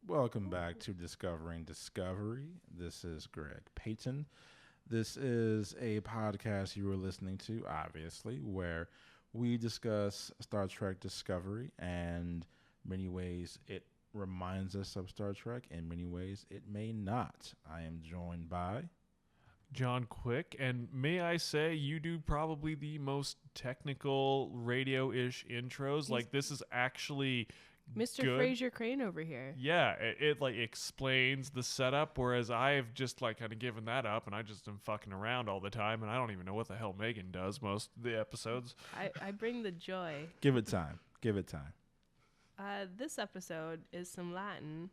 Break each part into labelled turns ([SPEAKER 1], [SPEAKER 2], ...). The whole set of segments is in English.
[SPEAKER 1] Welcome back to Discovering Discovery. This is Greg Payton. This is a podcast you were listening to, obviously, where we discuss Star Trek Discovery, and many ways it reminds us of Star Trek, in many ways it may not. I am joined by
[SPEAKER 2] John Quick, and may I say, you do probably the most technical radio-ish intros. Like, this is actually
[SPEAKER 3] Mr.
[SPEAKER 2] good.
[SPEAKER 3] Fraser Crane over here.
[SPEAKER 2] Yeah, it like explains the setup, whereas I've just like kind of given that up, and I just am fucking around all the time, and I don't even know what the hell Megan does most of the episodes.
[SPEAKER 3] I bring the joy.
[SPEAKER 1] Give It Time. Give It Time.
[SPEAKER 3] This episode is some Latin,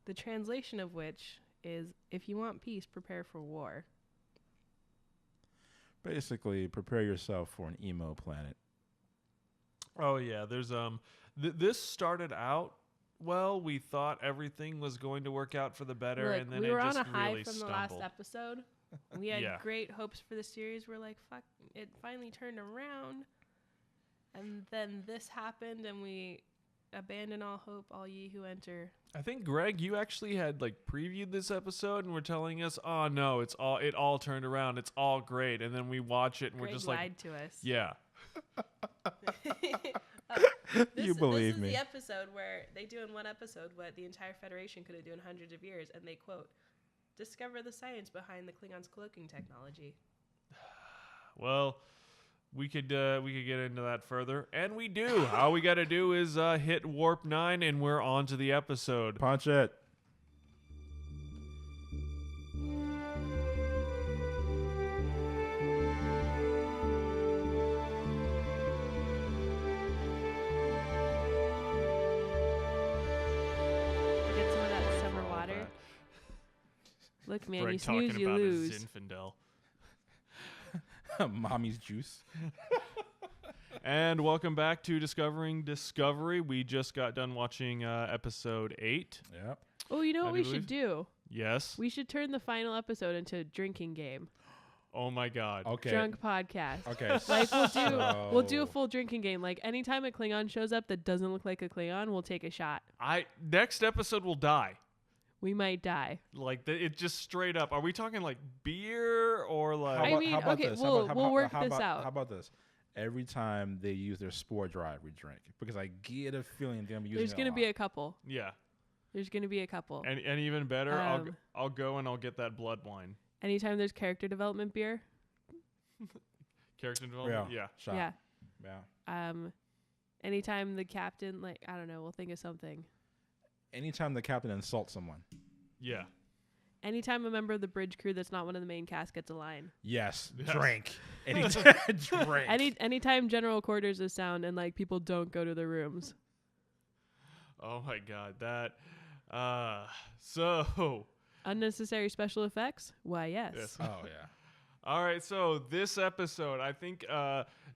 [SPEAKER 3] the translation of which is, if you want peace, prepare for war.
[SPEAKER 1] Basically, prepare yourself for an emo planet.
[SPEAKER 2] Oh yeah, there's this started out well. We thought everything was going to work out for the better,
[SPEAKER 3] Look,
[SPEAKER 2] and then
[SPEAKER 3] we
[SPEAKER 2] it
[SPEAKER 3] were
[SPEAKER 2] just
[SPEAKER 3] on a high
[SPEAKER 2] really
[SPEAKER 3] from
[SPEAKER 2] stumbled.
[SPEAKER 3] the last episode. We had
[SPEAKER 2] Yeah.
[SPEAKER 3] great hopes for the series. We're like, fuck, it finally turned around. And then this happened, and we abandon all hope, all ye who enter.
[SPEAKER 2] I think Greg, you actually had like previewed this episode and were telling us, "Oh no, it all turned around. It's all great." And then we watch it and
[SPEAKER 3] Greg
[SPEAKER 2] we're just
[SPEAKER 3] lied
[SPEAKER 2] like,
[SPEAKER 3] to us.
[SPEAKER 2] "Yeah,
[SPEAKER 1] You believe
[SPEAKER 3] this
[SPEAKER 1] me.
[SPEAKER 3] is the episode where they do in one episode what the entire Federation could have done in hundreds of years, and they quote, "Discover the science behind the Klingons' cloaking technology."
[SPEAKER 2] well, we could get into that further, and we do. All we got to do is hit warp 9, and we're on to the episode."
[SPEAKER 1] Punch it.
[SPEAKER 3] Get some of that summer water. Look, man,
[SPEAKER 2] Greg
[SPEAKER 3] you
[SPEAKER 2] talking
[SPEAKER 3] snooze, you
[SPEAKER 2] about
[SPEAKER 3] lose.
[SPEAKER 2] his Zinfandel.
[SPEAKER 1] Mommy's juice.
[SPEAKER 2] And welcome back to Discovering Discovery. We just got done watching episode 8.
[SPEAKER 1] Yep.
[SPEAKER 3] Oh, you know
[SPEAKER 2] I
[SPEAKER 3] what
[SPEAKER 2] do
[SPEAKER 3] we
[SPEAKER 2] believe-
[SPEAKER 3] should do?
[SPEAKER 2] Yes.
[SPEAKER 3] We should turn the final episode into a drinking game.
[SPEAKER 2] Oh my God.
[SPEAKER 1] Okay.
[SPEAKER 3] Drunk podcast.
[SPEAKER 1] Okay.
[SPEAKER 3] Like we'll do a
[SPEAKER 1] so-
[SPEAKER 3] full drinking game. Like anytime a Klingon shows up that doesn't look like a Klingon, we'll take a shot.
[SPEAKER 2] Next episode will die.
[SPEAKER 3] We might die.
[SPEAKER 2] Like it just straight up. Are we talking like beer or like?
[SPEAKER 3] I mean, okay,
[SPEAKER 1] this?
[SPEAKER 3] we'll work this out.
[SPEAKER 1] How about this? Every time they use their spore drive, we drink, because I get a feeling they're gonna be using.
[SPEAKER 3] There's gonna be a couple.
[SPEAKER 2] Yeah.
[SPEAKER 3] There's gonna be a couple.
[SPEAKER 2] And even better,
[SPEAKER 3] Um,
[SPEAKER 2] I'll go and I'll get that blood wine.
[SPEAKER 3] Anytime there's character development beer.
[SPEAKER 2] Character development. Yeah.
[SPEAKER 1] Shot.
[SPEAKER 3] Yeah.
[SPEAKER 1] Yeah.
[SPEAKER 3] Anytime the captain, like, I don't know, we'll think of something.
[SPEAKER 1] Anytime the captain insults someone.
[SPEAKER 2] Yeah.
[SPEAKER 3] Anytime a member of the bridge crew that's not one of the main cast gets a line.
[SPEAKER 1] Yes.
[SPEAKER 2] Yes.
[SPEAKER 1] Drink. Anytime. Drink.
[SPEAKER 3] Anytime general quarters is sound and like people don't go to their rooms.
[SPEAKER 2] Oh my God. That. So.
[SPEAKER 3] Unnecessary special effects? Why, yes.
[SPEAKER 2] Yes.
[SPEAKER 1] Oh yeah.
[SPEAKER 2] All right. So this episode, I think,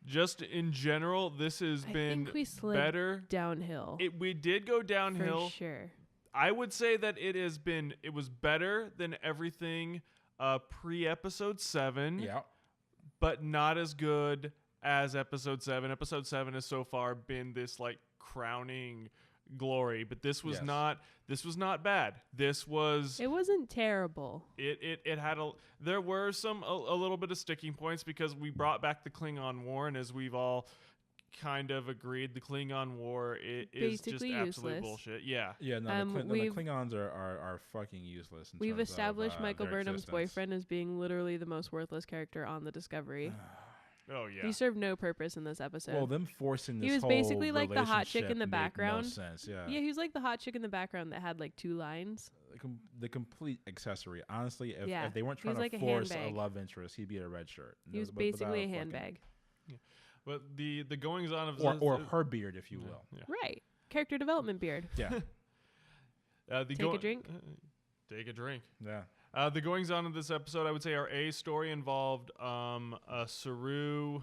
[SPEAKER 2] just in general, this has
[SPEAKER 3] I
[SPEAKER 2] been
[SPEAKER 3] think we slid
[SPEAKER 2] better.
[SPEAKER 3] downhill.
[SPEAKER 2] We did go downhill.
[SPEAKER 3] For sure.
[SPEAKER 2] I would say that it was better than everything pre-episode 7,
[SPEAKER 1] Yeah.
[SPEAKER 2] but not as good as episode 7. Episode 7 has so far been this like crowning glory, but this was
[SPEAKER 1] Yes.
[SPEAKER 2] not bad. This was
[SPEAKER 3] It wasn't terrible.
[SPEAKER 2] it had there were a little bit of sticking points because we brought back the Klingon War, and as we've all kind of agreed, the Klingon War is just
[SPEAKER 3] Basically
[SPEAKER 2] absolute
[SPEAKER 3] useless.
[SPEAKER 2] bullshit. Yeah.
[SPEAKER 1] Yeah. No, the Klingons are fucking useless.
[SPEAKER 3] We've
[SPEAKER 1] terms
[SPEAKER 3] established
[SPEAKER 1] of,
[SPEAKER 3] Michael
[SPEAKER 1] their
[SPEAKER 3] Burnham's
[SPEAKER 1] existence.
[SPEAKER 3] boyfriend as being literally the most worthless character on the Discovery.
[SPEAKER 2] Oh yeah.
[SPEAKER 3] He served no purpose in this episode.
[SPEAKER 1] Well, them forcing this
[SPEAKER 3] He was
[SPEAKER 1] whole
[SPEAKER 3] basically like the hot chick in the
[SPEAKER 1] relationship made
[SPEAKER 3] background.
[SPEAKER 1] No sense. Yeah.
[SPEAKER 3] Yeah, he was like the hot chick in the background that had like 2 lines.
[SPEAKER 1] The complete accessory. Honestly, if
[SPEAKER 3] Yeah.
[SPEAKER 1] they weren't
[SPEAKER 3] He was
[SPEAKER 1] trying
[SPEAKER 3] like
[SPEAKER 1] to
[SPEAKER 3] a
[SPEAKER 1] force a
[SPEAKER 3] handbag.
[SPEAKER 1] love interest, he'd be a red shirt.
[SPEAKER 3] He was
[SPEAKER 1] Without
[SPEAKER 3] basically a
[SPEAKER 1] fucking-
[SPEAKER 3] handbag.
[SPEAKER 2] But the goings on of
[SPEAKER 1] or her beard, if you will.
[SPEAKER 2] Yeah.
[SPEAKER 3] Right. Character development beard.
[SPEAKER 1] Yeah.
[SPEAKER 3] Take a drink?
[SPEAKER 2] Take a drink.
[SPEAKER 1] Yeah.
[SPEAKER 2] The goings on of this episode, I would say, our A story involved Saru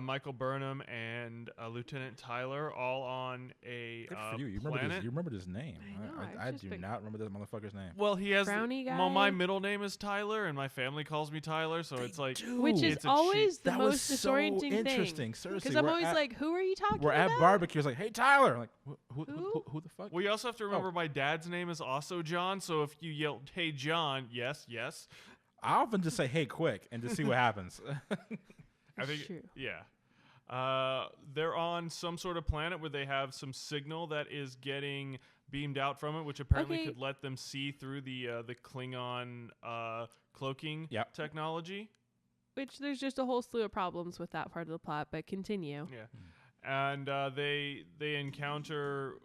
[SPEAKER 2] Michael Burnham and Lieutenant Tyler, all on a
[SPEAKER 1] Good for you. You
[SPEAKER 2] planet.
[SPEAKER 1] remembered his name.
[SPEAKER 3] I know,
[SPEAKER 1] I
[SPEAKER 3] I've just
[SPEAKER 1] do
[SPEAKER 3] been-
[SPEAKER 1] not remember this motherfucker's name.
[SPEAKER 2] Well, he has.
[SPEAKER 3] Frowny guy?
[SPEAKER 2] Well, my middle name is Tyler, and my family calls me Tyler, so it's like.
[SPEAKER 3] Which is
[SPEAKER 2] it's a
[SPEAKER 3] always the
[SPEAKER 1] that was
[SPEAKER 3] most
[SPEAKER 1] so
[SPEAKER 3] disorienting thing.
[SPEAKER 1] interesting. Seriously,
[SPEAKER 3] Because I'm
[SPEAKER 1] we're
[SPEAKER 3] always
[SPEAKER 1] at-
[SPEAKER 3] like, who are you talking
[SPEAKER 1] we're
[SPEAKER 3] about?
[SPEAKER 1] at barbecue. It's like, hey Tyler. I'm like, who the fuck?
[SPEAKER 2] Well, you also have to remember
[SPEAKER 1] Oh.
[SPEAKER 2] my dad's name is also John, so if you yell, "Hey John," yes.
[SPEAKER 1] I often just say, hey, quick, and just see what happens.
[SPEAKER 2] I think.
[SPEAKER 3] True.
[SPEAKER 2] Yeah. They're on some sort of planet where they have some signal that is getting beamed out from it, which apparently
[SPEAKER 3] Okay.
[SPEAKER 2] could let them see through the Klingon cloaking
[SPEAKER 1] Yep.
[SPEAKER 2] technology.
[SPEAKER 3] Which there's just a whole slew of problems with that part of the plot, but continue.
[SPEAKER 2] Yeah. And they encounter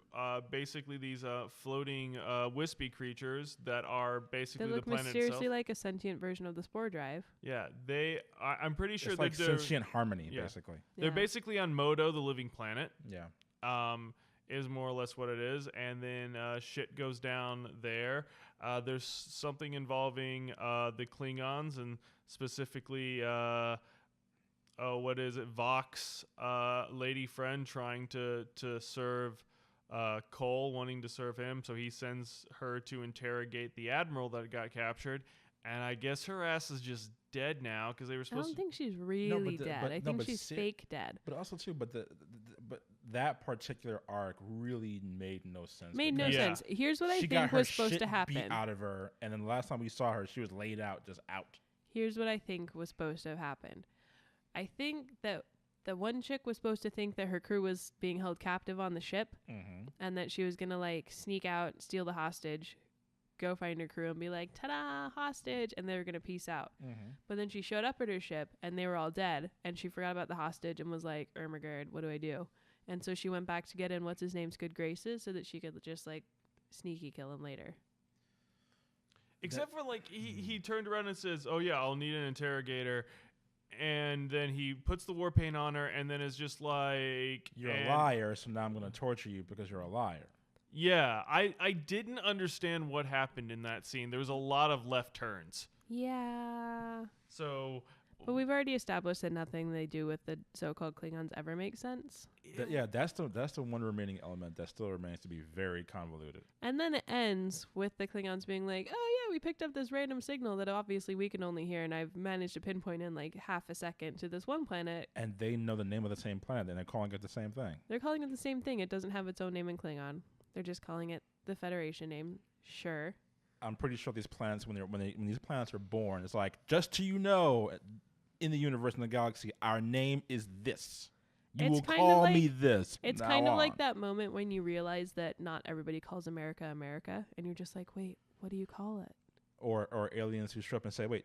[SPEAKER 2] basically these floating wispy creatures that are
[SPEAKER 3] They
[SPEAKER 2] basically
[SPEAKER 3] look
[SPEAKER 2] the planet
[SPEAKER 3] mysteriously
[SPEAKER 2] itself.
[SPEAKER 3] like a sentient version of the spore drive.
[SPEAKER 2] Yeah, I'm pretty sure
[SPEAKER 1] It's like
[SPEAKER 2] they're
[SPEAKER 1] sentient harmony,
[SPEAKER 2] yeah.
[SPEAKER 1] basically.
[SPEAKER 2] they're
[SPEAKER 3] Yeah.
[SPEAKER 2] basically on Modo, the living planet.
[SPEAKER 1] Yeah.
[SPEAKER 2] Is more or less what it is, and then shit goes down there. There's something involving the Klingons, and specifically, what is it? Vox, lady friend, trying to serve Cole, wanting to serve him, so he sends her to interrogate the admiral that got captured, and I guess her ass is just dead now because they were
[SPEAKER 3] I
[SPEAKER 2] supposed
[SPEAKER 3] don't
[SPEAKER 2] to.
[SPEAKER 3] think she's really
[SPEAKER 1] but
[SPEAKER 3] dead. I think
[SPEAKER 1] but
[SPEAKER 3] she's fake dead.
[SPEAKER 1] But also too, but but that particular arc really made no sense.
[SPEAKER 3] Made no
[SPEAKER 1] because
[SPEAKER 2] Yeah.
[SPEAKER 3] sense. Here's what I
[SPEAKER 1] she got
[SPEAKER 3] think
[SPEAKER 1] her
[SPEAKER 3] was supposed
[SPEAKER 1] shit
[SPEAKER 3] to happen.
[SPEAKER 1] beat out of her, and then the last time we saw her, she was laid out, just out.
[SPEAKER 3] Here's what I think was supposed to have happened. I think that the one chick was supposed to think that her crew was being held captive on the ship
[SPEAKER 1] Mm-hmm.
[SPEAKER 3] and that she was going to like sneak out, steal the hostage, go find her crew and be like, ta-da, hostage, and they were going to peace out.
[SPEAKER 1] Mm-hmm.
[SPEAKER 3] But then she showed up at her ship and they were all dead and she forgot about the hostage and was like, Ermagerd, what do I do? And so she went back to get in what's-his-name's good graces so that she could just like sneaky kill him later.
[SPEAKER 2] Except for like he turned around and says, "Oh yeah, I'll need an interrogator," and then he puts the war paint on her, and then is just like,
[SPEAKER 1] You're
[SPEAKER 2] and-
[SPEAKER 1] a liar, so now I'm going to torture you because you're a liar.
[SPEAKER 2] Yeah, I didn't understand what happened in that scene. There was a lot of left turns.
[SPEAKER 3] Yeah.
[SPEAKER 2] So
[SPEAKER 3] But we've already established that nothing they do with the so-called Klingons ever makes sense.
[SPEAKER 1] Yeah, that's the one remaining element that still remains to be very convoluted.
[SPEAKER 3] And then it ends with the Klingons being like, oh yeah, we picked up this random signal that obviously we can only hear, and I've managed to pinpoint in like half a second to this one planet.
[SPEAKER 1] And they know the name of the same planet, and they're calling it the same thing.
[SPEAKER 3] They're calling it the same thing. It doesn't have its own name in Klingon. They're just calling it the Federation name. Sure.
[SPEAKER 1] I'm pretty sure these planets, when these planets are born, it's like, just so you know, in the universe, in the galaxy, our name is this. You
[SPEAKER 3] It's
[SPEAKER 1] will
[SPEAKER 3] kind of
[SPEAKER 1] call
[SPEAKER 3] like-
[SPEAKER 1] me this.
[SPEAKER 3] It's
[SPEAKER 1] from
[SPEAKER 3] kind
[SPEAKER 1] now
[SPEAKER 3] of like
[SPEAKER 1] on.
[SPEAKER 3] that moment when you realize that not everybody calls America America, and you're just like, wait, what do you call it?
[SPEAKER 1] Or aliens who show up and say, wait,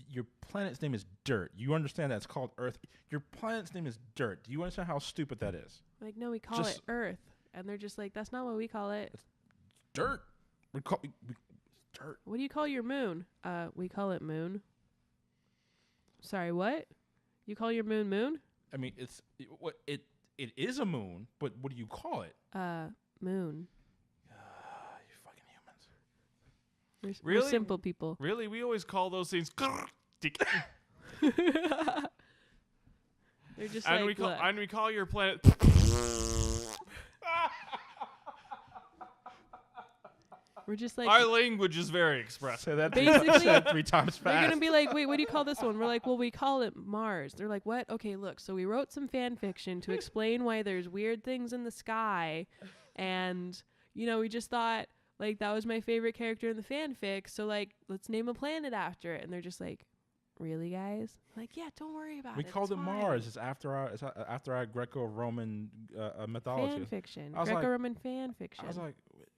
[SPEAKER 1] your planet's name is dirt. You understand that it's called Earth. Your planet's name is dirt. Do you understand how stupid that is?
[SPEAKER 3] Like, no, we call
[SPEAKER 1] Just-
[SPEAKER 3] it Earth. And they're just like, that's not what we call it.
[SPEAKER 1] Dirt. Dirt.
[SPEAKER 3] What do you call your moon? We call it moon. Sorry, what? You call your moon moon?
[SPEAKER 1] I mean, it is a moon, but what do you call it?
[SPEAKER 3] Moon.
[SPEAKER 1] You fucking humans.
[SPEAKER 3] We're
[SPEAKER 2] Really?
[SPEAKER 3] simple people.
[SPEAKER 2] really, we always call those things.
[SPEAKER 3] They're just
[SPEAKER 2] and
[SPEAKER 3] like, look,
[SPEAKER 2] we call your planet.
[SPEAKER 3] we're just like,
[SPEAKER 2] Our language is very expressive.
[SPEAKER 1] Say that
[SPEAKER 3] Basically,
[SPEAKER 1] say that 3 times
[SPEAKER 3] they're
[SPEAKER 1] fast.
[SPEAKER 3] gonna be like, wait, what do you call this one? We're like, well, we call it Mars. They're like, what? Okay, look, so we wrote some fan fiction to explain why there's weird things in the sky, and we just thought like that was my favorite character in the fanfic, so like let's name a planet after it. And they're just like, really, guys? Like, yeah, don't worry about
[SPEAKER 1] We
[SPEAKER 3] it.
[SPEAKER 1] called
[SPEAKER 3] it's
[SPEAKER 1] it
[SPEAKER 3] fine.
[SPEAKER 1] Mars. It's after our Greco-Roman mythology.
[SPEAKER 3] Fan fiction,
[SPEAKER 1] I was like-
[SPEAKER 3] Greco-Roman fan fiction.
[SPEAKER 1] I was like,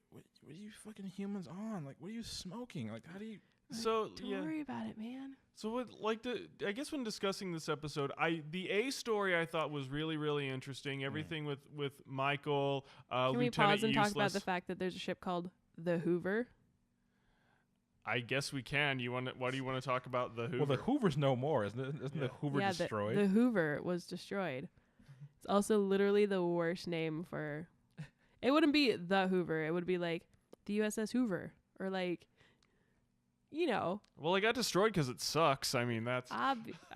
[SPEAKER 1] what are you fucking humans on? Like, what are you smoking? Like, how do you?
[SPEAKER 2] So
[SPEAKER 3] don't
[SPEAKER 2] yeah.
[SPEAKER 3] worry about it, man.
[SPEAKER 2] So what, I guess when discussing this episode, the A story I thought was really, really interesting. Everything with Michael,
[SPEAKER 3] Can we
[SPEAKER 2] Lieutenant
[SPEAKER 3] pause and
[SPEAKER 2] Useless.
[SPEAKER 3] talk about the fact that there's a ship called the Hoover?
[SPEAKER 2] I guess we can. Why do you want to talk about the Hoover?
[SPEAKER 1] Well, the Hoover's no more, isn't it? Isn't the Hoover
[SPEAKER 3] yeah,
[SPEAKER 1] destroyed?
[SPEAKER 3] The Hoover was destroyed. It's also literally the worst name for. It wouldn't be the Hoover. It would be like the USS Hoover or like,
[SPEAKER 2] Well, it got destroyed because it sucks. I mean, that's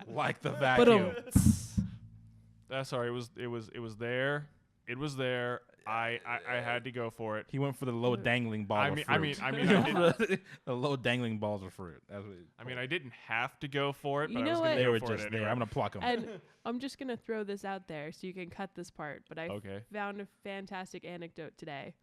[SPEAKER 1] like the
[SPEAKER 3] but
[SPEAKER 1] vacuum.
[SPEAKER 2] Sorry, it was there. It was there. I had to go for it.
[SPEAKER 1] He went for the low dangling ball of fruit.
[SPEAKER 2] I mean,
[SPEAKER 1] the low dangling balls of fruit. That's what
[SPEAKER 2] I didn't have to go for it,
[SPEAKER 3] You
[SPEAKER 2] but I
[SPEAKER 3] know
[SPEAKER 2] was
[SPEAKER 3] what?
[SPEAKER 2] going to
[SPEAKER 1] they
[SPEAKER 2] go
[SPEAKER 1] were
[SPEAKER 2] for
[SPEAKER 1] just
[SPEAKER 2] it anyway.
[SPEAKER 1] there. I'm gonna pluck them.
[SPEAKER 3] And I'm just gonna throw this out there so you can cut this part. But I
[SPEAKER 2] Okay.
[SPEAKER 3] found a fantastic anecdote today.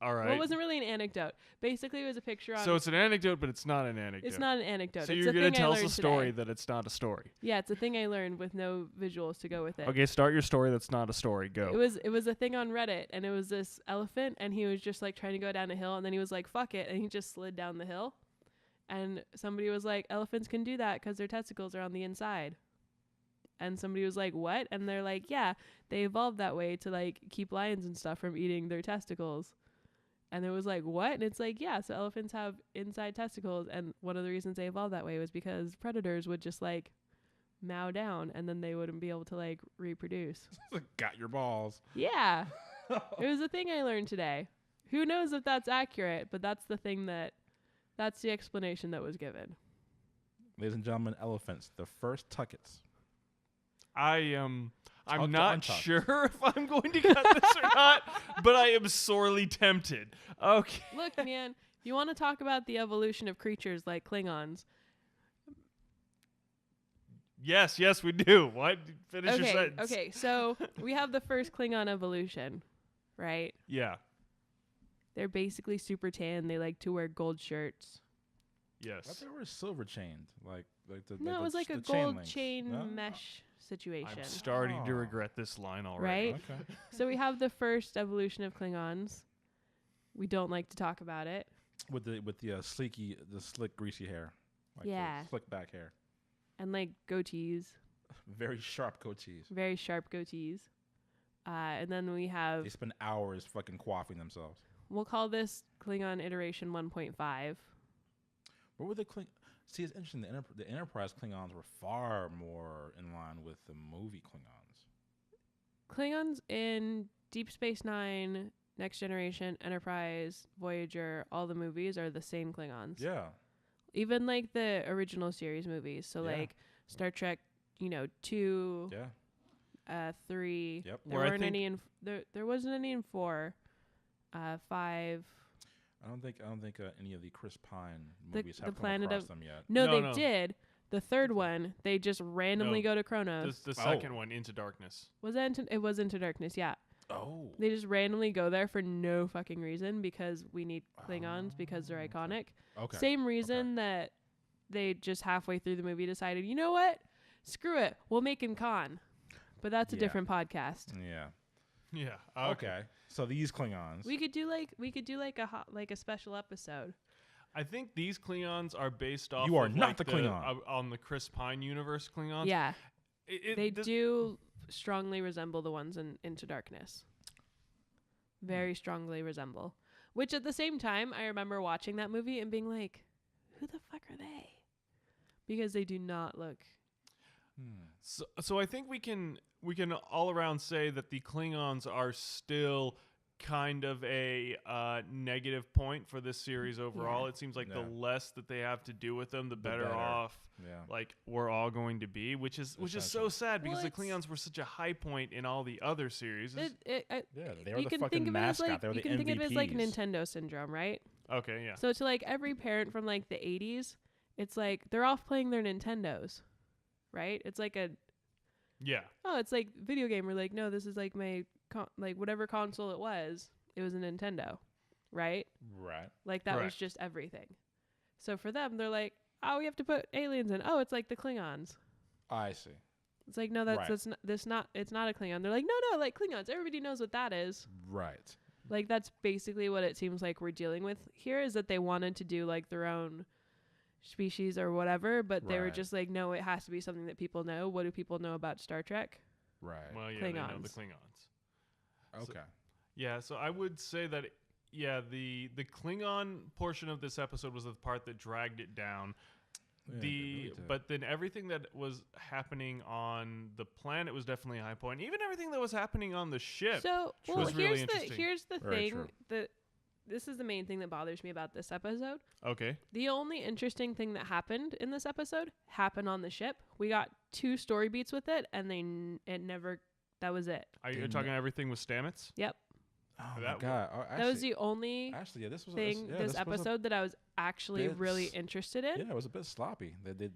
[SPEAKER 2] All right.
[SPEAKER 3] Well, it wasn't really an anecdote. Basically, it was a picture on.
[SPEAKER 2] So it's an anecdote, but it's not an anecdote.
[SPEAKER 3] It's not an anecdote.
[SPEAKER 2] So
[SPEAKER 3] it's
[SPEAKER 2] you're
[SPEAKER 3] going to
[SPEAKER 2] tell us a story that it's not a story.
[SPEAKER 3] Yeah, it's a thing I learned with no visuals to go with it.
[SPEAKER 2] Okay, start your story that's not a story. Go.
[SPEAKER 3] It was a thing on Reddit, and it was this elephant, and he was just like trying to go down a hill, and then he was like, "Fuck it," and he just slid down the hill. And somebody was like, "Elephants can do that because their testicles are on the inside." And somebody was like, "What?" And they're like, "Yeah, they evolved that way to like keep lions and stuff from eating their testicles." And it was like, "What?" And it's like, yeah, so elephants have inside testicles, and one of the reasons they evolved that way was because predators would just like mow down, and then they wouldn't be able to like reproduce.
[SPEAKER 1] Got your balls.
[SPEAKER 3] Yeah. It was a thing I learned today. Who knows if that's accurate, but that's the explanation that was given.
[SPEAKER 1] Ladies and gentlemen, elephants, the first tuckets.
[SPEAKER 2] I'm
[SPEAKER 1] to
[SPEAKER 2] not
[SPEAKER 1] untuck.
[SPEAKER 2] sure if I'm going to cut this or not, but I am sorely tempted. Okay.
[SPEAKER 3] Look, man, you want to talk about the evolution of creatures like Klingons.
[SPEAKER 2] Yes, we do. What? Finish your sentence.
[SPEAKER 3] Okay, so we have the first Klingon evolution, right?
[SPEAKER 2] Yeah.
[SPEAKER 3] They're basically super tan. They like to wear gold shirts.
[SPEAKER 1] I thought
[SPEAKER 2] Yes.
[SPEAKER 1] they were silver chained, like the.
[SPEAKER 3] No, it was like a
[SPEAKER 1] chain
[SPEAKER 3] gold
[SPEAKER 1] links.
[SPEAKER 3] chain
[SPEAKER 1] No?
[SPEAKER 3] mesh situation.
[SPEAKER 2] I'm starting to
[SPEAKER 1] Oh.
[SPEAKER 2] regret this line already.
[SPEAKER 3] Right?
[SPEAKER 1] Okay.
[SPEAKER 3] So we have the first evolution of Klingons. We don't like to talk about it.
[SPEAKER 1] With the slick greasy hair. Like
[SPEAKER 3] Yeah.
[SPEAKER 1] the slick back hair.
[SPEAKER 3] And like goatees,
[SPEAKER 1] Very sharp goatees.
[SPEAKER 3] very sharp goatees. And then we have,
[SPEAKER 1] They spend hours fucking quaffing themselves.
[SPEAKER 3] we'll call this Klingon iteration 1.5.
[SPEAKER 1] What were the See, it's interesting. The Enterprise Klingons were far more in line with the movie Klingons.
[SPEAKER 3] Klingons in Deep Space Nine, Next Generation, Enterprise, Voyager, all the movies are the same Klingons.
[SPEAKER 1] Yeah.
[SPEAKER 3] Even like the original series movies. So
[SPEAKER 1] Yeah.
[SPEAKER 3] like Star Trek, 2,
[SPEAKER 1] Yeah.
[SPEAKER 3] 3.
[SPEAKER 1] Yep.
[SPEAKER 3] There
[SPEAKER 2] Where I
[SPEAKER 3] weren't
[SPEAKER 2] think-
[SPEAKER 3] any in there wasn't any in 4, 5.
[SPEAKER 1] I don't think any of the Chris Pine
[SPEAKER 3] The-
[SPEAKER 1] movies
[SPEAKER 3] the
[SPEAKER 1] have come
[SPEAKER 3] Planet
[SPEAKER 1] across
[SPEAKER 3] of-
[SPEAKER 1] them yet.
[SPEAKER 3] No,
[SPEAKER 2] No,
[SPEAKER 3] they
[SPEAKER 2] no.
[SPEAKER 3] did. The third one, they just randomly
[SPEAKER 2] No.
[SPEAKER 3] go to Kronos.
[SPEAKER 2] The second one, Into Darkness.
[SPEAKER 3] Was that it was Into Darkness, yeah.
[SPEAKER 1] Oh.
[SPEAKER 3] They just randomly go there for no fucking reason because we need Klingons because they're iconic.
[SPEAKER 1] Okay.
[SPEAKER 3] Same reason that they just halfway through the movie decided, you know what? Screw it. We'll make him Khan. But that's a
[SPEAKER 1] Yeah.
[SPEAKER 3] different podcast.
[SPEAKER 1] Yeah.
[SPEAKER 2] Yeah.
[SPEAKER 1] Okay. So these Klingons.
[SPEAKER 3] We could do like a special episode.
[SPEAKER 2] I think these Klingons are based off.
[SPEAKER 1] You are
[SPEAKER 2] of
[SPEAKER 1] not
[SPEAKER 2] like
[SPEAKER 1] the Klingon.
[SPEAKER 2] on the Chris Pine universe Klingons.
[SPEAKER 3] Yeah. They
[SPEAKER 2] this-
[SPEAKER 3] do strongly resemble the ones in Into Darkness. Very strongly resemble. Which at the same time, I remember watching that movie and being like, who the fuck are they? Because they do not look.
[SPEAKER 2] So I think we can all around say that the Klingons are still kind of a negative point for this series overall.
[SPEAKER 3] Yeah.
[SPEAKER 2] It seems like
[SPEAKER 1] Yeah.
[SPEAKER 2] the less that they have to do with them, the better
[SPEAKER 1] better.
[SPEAKER 2] off
[SPEAKER 1] Yeah.
[SPEAKER 2] like we're all going to be, which is so
[SPEAKER 1] Essentially.
[SPEAKER 2] sad because
[SPEAKER 3] Well,
[SPEAKER 2] the
[SPEAKER 3] it's-
[SPEAKER 2] Klingons were such a high point in all the other series.
[SPEAKER 1] Yeah, they were
[SPEAKER 3] You
[SPEAKER 1] the
[SPEAKER 3] can
[SPEAKER 1] fucking
[SPEAKER 3] think of it as
[SPEAKER 1] mascot.
[SPEAKER 3] like
[SPEAKER 1] they were
[SPEAKER 3] you
[SPEAKER 1] the
[SPEAKER 3] can think of it as like
[SPEAKER 1] MVPs.
[SPEAKER 3] Nintendo syndrome, right?
[SPEAKER 2] Okay, yeah.
[SPEAKER 3] So to like every parent from like the 80s, it's like they're off playing their Nintendos, right? It's like
[SPEAKER 2] Yeah.
[SPEAKER 3] it's like video game. We're like, no, this is like my like whatever console it was a Nintendo, right?
[SPEAKER 1] Right.
[SPEAKER 3] Like that was
[SPEAKER 2] Correct.
[SPEAKER 3] just everything. So for them, they're like, oh, we have to put aliens in. Oh, it's like the Klingons.
[SPEAKER 1] I see.
[SPEAKER 3] It's like, no,
[SPEAKER 1] Right.
[SPEAKER 3] it's not a Klingon. They're like, no, like Klingons. Everybody knows what that is.
[SPEAKER 1] Right.
[SPEAKER 3] Like that's basically what it seems like we're dealing with here is that they wanted to do like their own species or whatever, but they were
[SPEAKER 1] Right.
[SPEAKER 3] just like, no, it has to be something that people know. What do people know about Star Trek?
[SPEAKER 1] Right.
[SPEAKER 2] Well, yeah, they know the
[SPEAKER 3] Klingons.
[SPEAKER 2] Klingons.
[SPEAKER 1] Okay.
[SPEAKER 2] Yeah, so I would say that the Klingon portion of this episode was the part that dragged it down.
[SPEAKER 1] Yeah, they really did.
[SPEAKER 2] But then everything that was happening on the planet was definitely a high point. Even everything that was happening on the ship.
[SPEAKER 3] So,
[SPEAKER 2] True.
[SPEAKER 3] well,
[SPEAKER 2] Was really
[SPEAKER 3] here's the
[SPEAKER 2] interesting.
[SPEAKER 3] here's the
[SPEAKER 1] Very
[SPEAKER 3] thing
[SPEAKER 1] true.
[SPEAKER 3] that this is the main thing that bothers me about this episode.
[SPEAKER 2] Okay.
[SPEAKER 3] The only interesting thing that happened in this episode happened on the ship. We got 2 story beats with it, and it never That was it.
[SPEAKER 2] Are you
[SPEAKER 1] Didn't
[SPEAKER 2] talking
[SPEAKER 1] it-
[SPEAKER 2] everything with Stamets?
[SPEAKER 3] Yep.
[SPEAKER 1] Oh my
[SPEAKER 2] That
[SPEAKER 1] god! Oh,
[SPEAKER 3] That was the only
[SPEAKER 1] actually, yeah, this was
[SPEAKER 3] thing
[SPEAKER 1] yeah,
[SPEAKER 3] this
[SPEAKER 1] was a
[SPEAKER 3] episode that I was actually really
[SPEAKER 1] bit-
[SPEAKER 3] interested in.
[SPEAKER 1] Yeah, it was a bit sloppy. They